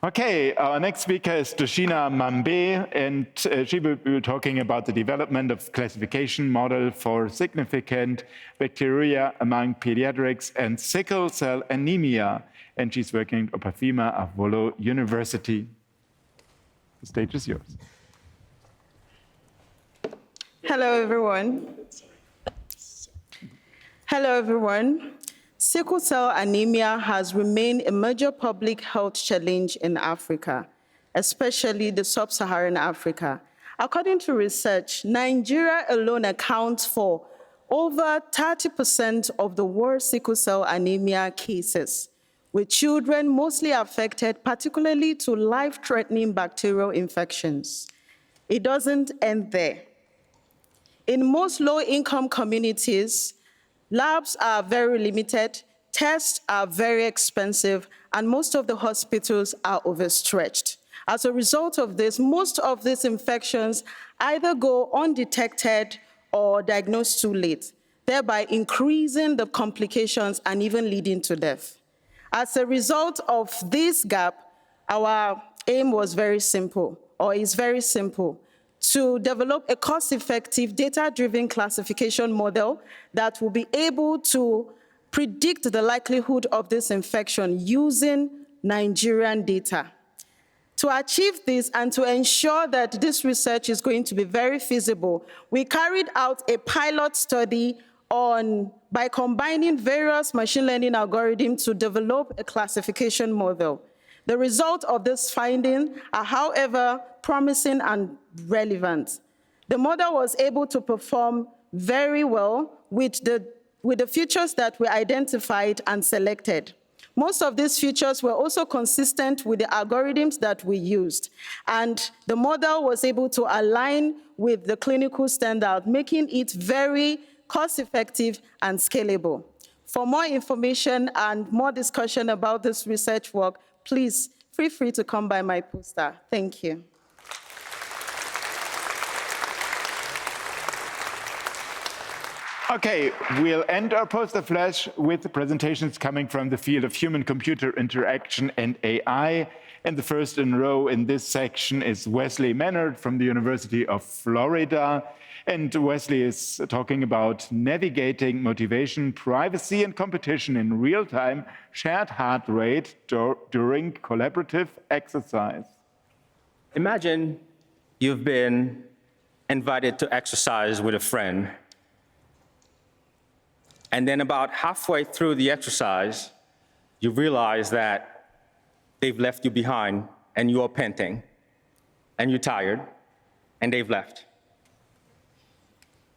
Speaker 1: Okay, our next speaker is Doshina Mambe, and she will be talking about the development of classification model for significant bacteria among pediatrics and sickle cell anemia. And she's working at Opafima Avolo University. The stage is yours.
Speaker 23: Hello, everyone. Hello, everyone.
Speaker 5: sickle cell anemia has remained a major public health challenge in Africa, especially the sub-Saharan Africa. According to research, Nigeria alone accounts for over 30% of the world's sickle cell anemia cases, with children mostly affected, particularly to life-threatening bacterial infections. It doesn't end there. In most low-income communities, labs are very limited, tests are very expensive, and most of the hospitals are overstretched. As a result of this, most of these infections either go undetected or diagnosed too late, thereby increasing the complications and even leading to death. As a result of this gap, our aim was very simple, or is very simple, to develop a cost-effective, data-driven classification model that will be able to predict the likelihood of this infection using Nigerian data. To achieve this and to ensure that this research is going to be very feasible, we carried out a pilot study by combining various machine learning algorithms to develop a classification model. The results of this finding are, however, promising and relevant. The model was able to perform very well with the features that were identified and selected. Most of these features were also consistent with the algorithms that we used, and the model was able to align with the clinical standard, making it very cost-effective and scalable. For more information and more discussion about this research work, please feel free to come by my poster. Thank you.
Speaker 1: Okay, we'll end our poster flash with the presentations coming from the field of human-computer interaction and AI. And the first in row in this section is Wesley Mannard from the University of Florida. And Wesley is talking about navigating motivation, privacy, and competition in real-time shared heart rate during collaborative exercise.
Speaker 6: Imagine you've been invited to exercise with a friend. And then about halfway through the exercise, you realize that they've left you behind and you are panting and you're tired and they've left.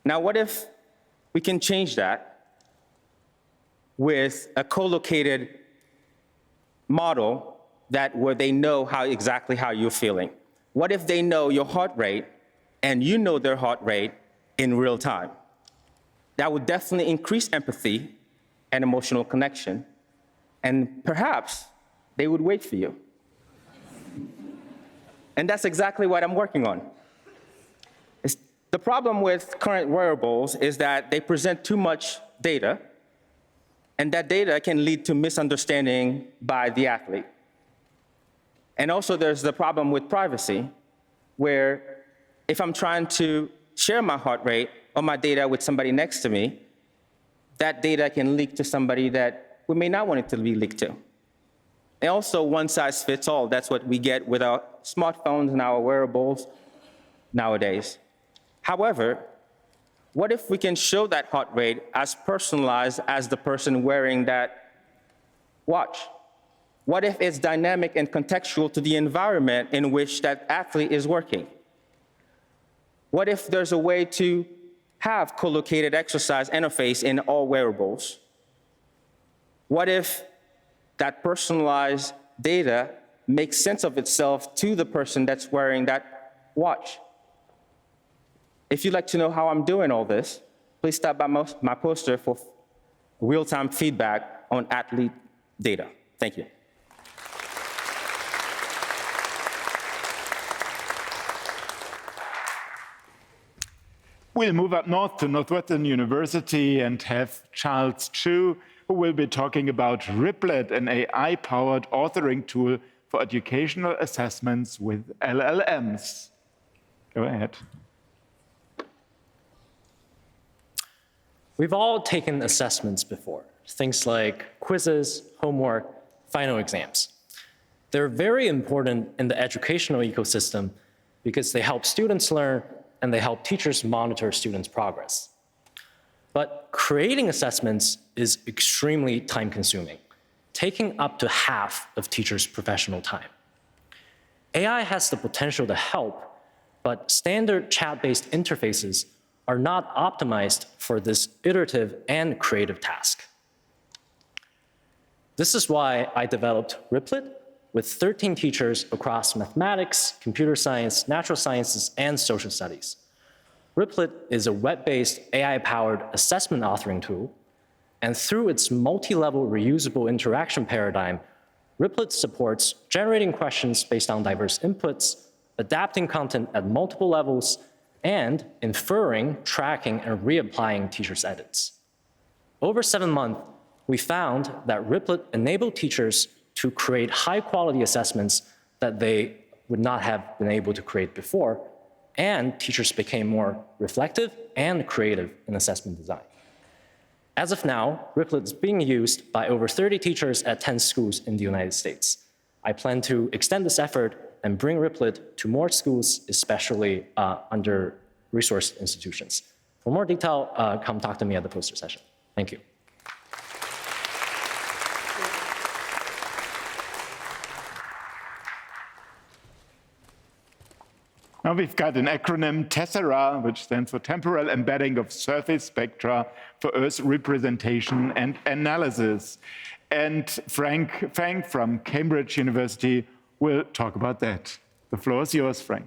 Speaker 6: Now, what if we can change that with a co-located model where they know exactly how you're feeling? What if they know your heart rate and you know their heart rate in real time? That would definitely increase empathy and emotional connection, and perhaps they would wait for you. And that's exactly what I'm working on. The problem with current wearables is that they present too much data, and that data can lead to misunderstanding by the athlete. And also there's the problem with privacy, where if I'm trying to share my heart rate or my data with somebody next to me, that data can leak to somebody that we may not want it to be leaked to. And also one size fits all. That's what we get with our smartphones and our wearables nowadays. However, what if we can show that heart rate as personalized as the person wearing that watch? What if it's dynamic and contextual to the environment in which that athlete is working? What if there's a way to have co-located exercise interface in all wearables? What if that personalized data makes sense of itself to the person that's wearing that watch? If you'd like to know how I'm doing all this, please stop by my poster for real-time feedback on athlete data. Thank you.
Speaker 1: We'll move up north to Northwestern University and have Charles Chu, who will be talking about Riplet, an AI-powered authoring tool for educational assessments with LLMs. Go ahead.
Speaker 23: We've all taken assessments before, things like quizzes, homework, final exams. They're very important in the educational ecosystem because they help students learn and they help teachers monitor students' progress. But creating assessments is extremely time-consuming, taking up to half of teachers' professional time. AI has the potential to help, but standard chat-based interfaces are not optimized for this iterative and creative task. This is why I developed Riplet with 13 teachers across mathematics, computer science, natural sciences, and social studies. Riplet is a web-based AI-powered assessment authoring tool, and through its multi-level reusable interaction paradigm, Riplet supports generating questions based on diverse inputs, adapting content at multiple levels, and inferring, tracking, and reapplying teachers' edits. Over 7 months, we found that Riplet enabled teachers to create high-quality assessments that they would not have been able to create before, and teachers became more reflective and creative in assessment design. As of now, Riplet is being used by over 30 teachers at 10 schools in the United States. I plan to extend this effort and bring Riplet to more schools, especially under-resourced institutions. For more detail, come talk to me at the poster session. Thank you.
Speaker 1: Now we've got an acronym, TESSERA, which stands for Temporal Embedding of Surface Spectra for Earth Representation and Analysis. And Frank Fang from Cambridge University will talk about that. The floor is yours, Frank.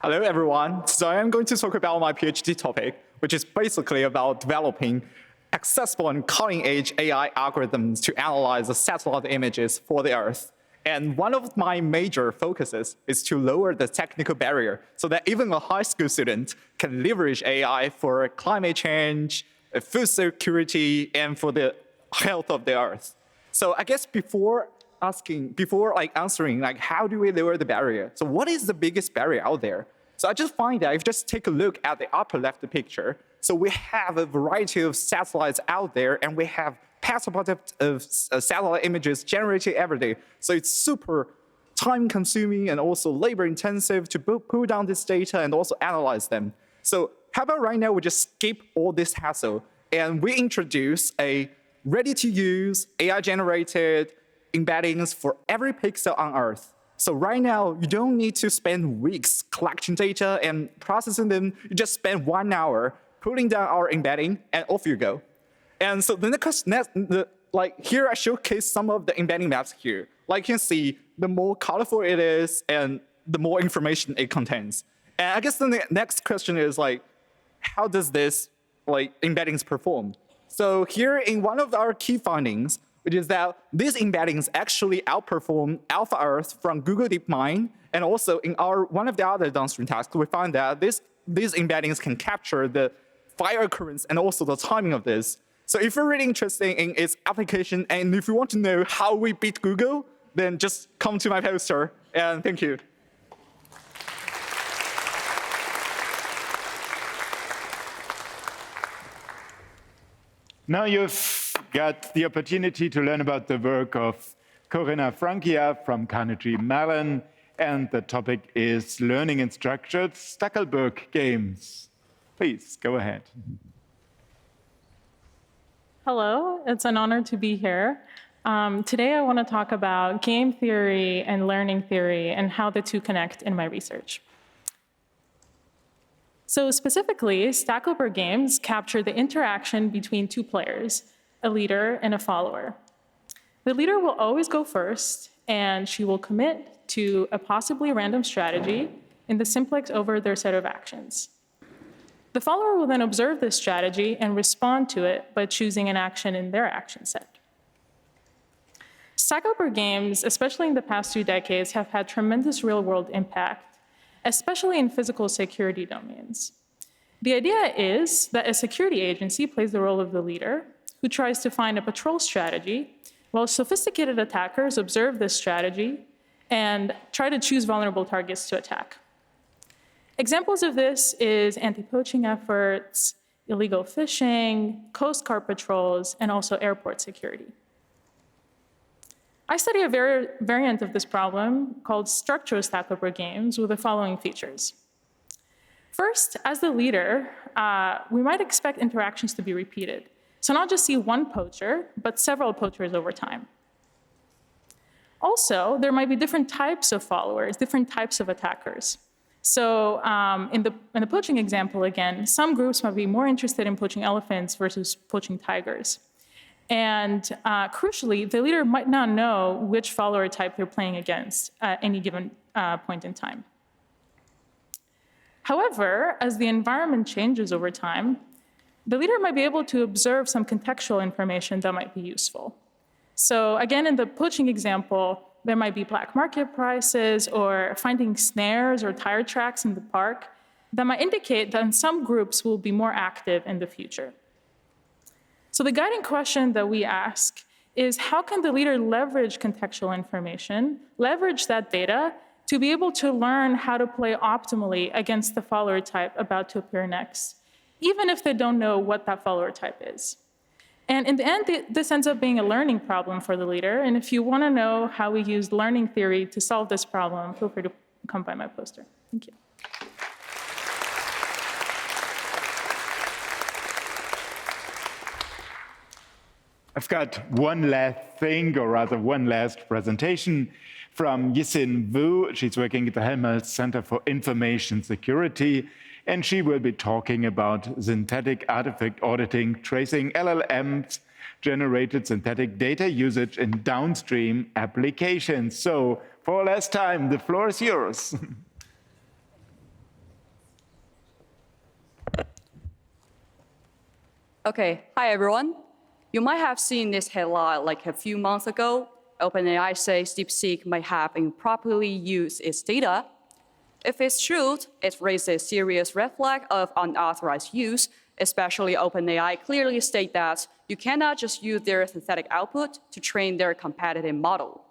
Speaker 7: Hello, everyone. So I'm going to talk about my PhD topic, which is basically about developing accessible and cutting-edge AI algorithms to analyze the satellite images for the Earth. And one of my major focuses is to lower the technical barrier so that even a high school student can leverage AI for climate change, food security, and for the health of the Earth. So I guess before answering, how do we lower the barrier? So what is the biggest barrier out there? So I just find that if you just take a look at the upper left picture, so we have a variety of satellites out there, and we have petabytes of satellite images generated every day. So it's super time-consuming and also labor-intensive to pull down this data and also analyze them. So how about right now we just skip all this hassle and we introduce a ready-to-use AI-generated embeddings for every pixel on Earth. So right now, you don't need to spend weeks collecting data and processing them. You just spend 1 hour putting down our embedding, and off you go. And so here I showcase some of the embedding maps here. Like you can see, the more colorful it is, and the more information it contains. And I guess the next question is how does this embeddings perform? So here in one of our key findings, which is that these embeddings actually outperform AlphaEarth from Google DeepMind, and also in one of the other downstream tasks, we found that these embeddings can capture the fire occurrence and also the timing of this. So if you're really interested in its application, and if you want to know how we beat Google, then just come to my poster, and thank you.
Speaker 1: Now you've got the opportunity to learn about the work of Corinna Frankia from Carnegie Mellon, and the topic is learning in structured Stackelberg games. Please, go ahead.
Speaker 8: Hello, it's an honor to be here. Today I want to talk about game theory and learning theory and how the two connect in my research. So specifically, Stackelberg games capture the interaction between two players, a leader and a follower. The leader will always go first, and she will commit to a possibly random strategy in the simplex over their set of actions. The follower will then observe this strategy and respond to it by choosing an action in their action set. Stackelberg games, especially in the past 2 decades, have had tremendous real-world impact, especially in physical security domains. The idea is that a security agency plays the role of the leader, who tries to find a patrol strategy, while sophisticated attackers observe this strategy and try to choose vulnerable targets to attack. Examples of this is anti-poaching efforts, illegal fishing, Coast Guard patrols, and also airport security. I study a variant of this problem called structural Stackelberg games with the following features. First, as the leader, we might expect interactions to be repeated. So not just see one poacher, but several poachers over time. Also, there might be different types of followers, different types of attackers. So in the poaching example, again, some groups might be more interested in poaching elephants versus poaching tigers. And crucially, the leader might not know which follower type they're playing against at any given point in time. However, as the environment changes over time, the leader might be able to observe some contextual information that might be useful. So again, in the poaching example, there might be black market prices or finding snares or tire tracks in the park that might indicate that some groups will be more active in the future. So the guiding question that we ask is, how can the leader leverage contextual information, leverage that data, to be able to learn how to play optimally against the follower type about to appear next, even if they don't know what that follower type is? And in the end, this ends up being a learning problem for the leader. And if you want to know how we use learning theory to solve this problem, feel free to come by my poster. Thank you.
Speaker 1: I've got one last thing, or rather one last presentation from Yisin Wu. She's working at the Helmholtz Center for Information Security, and she will be talking about synthetic artifact auditing, tracing LLMs generated synthetic data usage in downstream applications. So for last time, the floor is yours.
Speaker 9: Okay, hi everyone. You might have seen this headline like a few months ago. OpenAI says DeepSeek might have improperly used its data. If it's true, it raises a serious red flag of unauthorized use, especially OpenAI clearly state that you cannot just use their synthetic output to train their competitive model.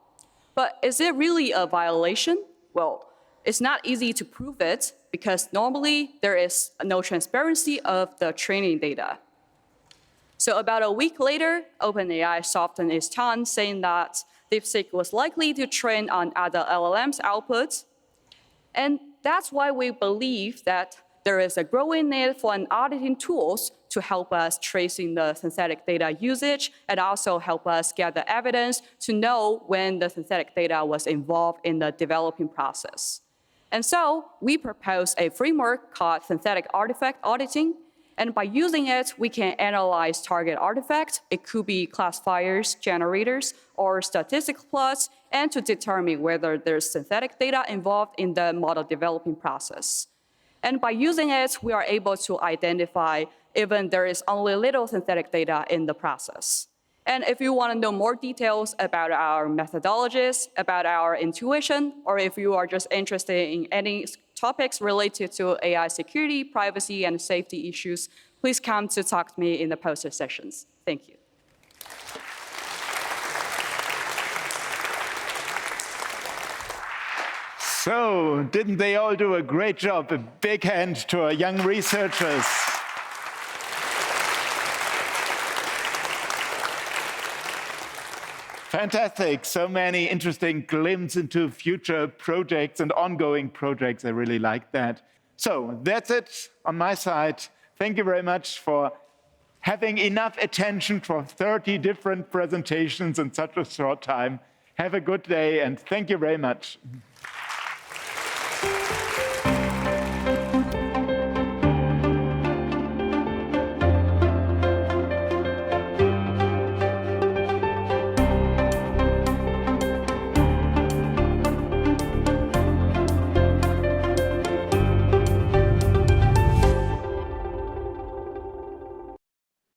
Speaker 9: But is it really a violation? Well, it's not easy to prove it because normally there is no transparency of the training data. So about a week later, OpenAI softened its tone, saying that DeepSeek was likely to train on other LLMs' outputs. And that's why we believe that there is a growing need for an auditing tools to help us tracing the synthetic data usage and also help us gather evidence to know when the synthetic data was involved in the developing process. And so we propose a framework called synthetic artifact auditing. And by using it, we can analyze target artifacts. It could be classifiers, generators, or statistical plots, and to determine whether there's synthetic data involved in the model developing process. And by using it, we are able to identify even there is only little synthetic data in the process. And if you want to know more details about our methodologies, about our intuition, or if you are just interested in any topics related to AI security, privacy, and safety issues, please come to talk to me in the poster sessions. Thank you.
Speaker 1: So, didn't they all do a great job? A big hand to our young researchers. Fantastic. So many interesting glimpses into future projects and ongoing projects. I really like that. So that's it on my side. Thank you very much for having enough attention for 30 different presentations in such a short time. Have a good day, and thank you very much.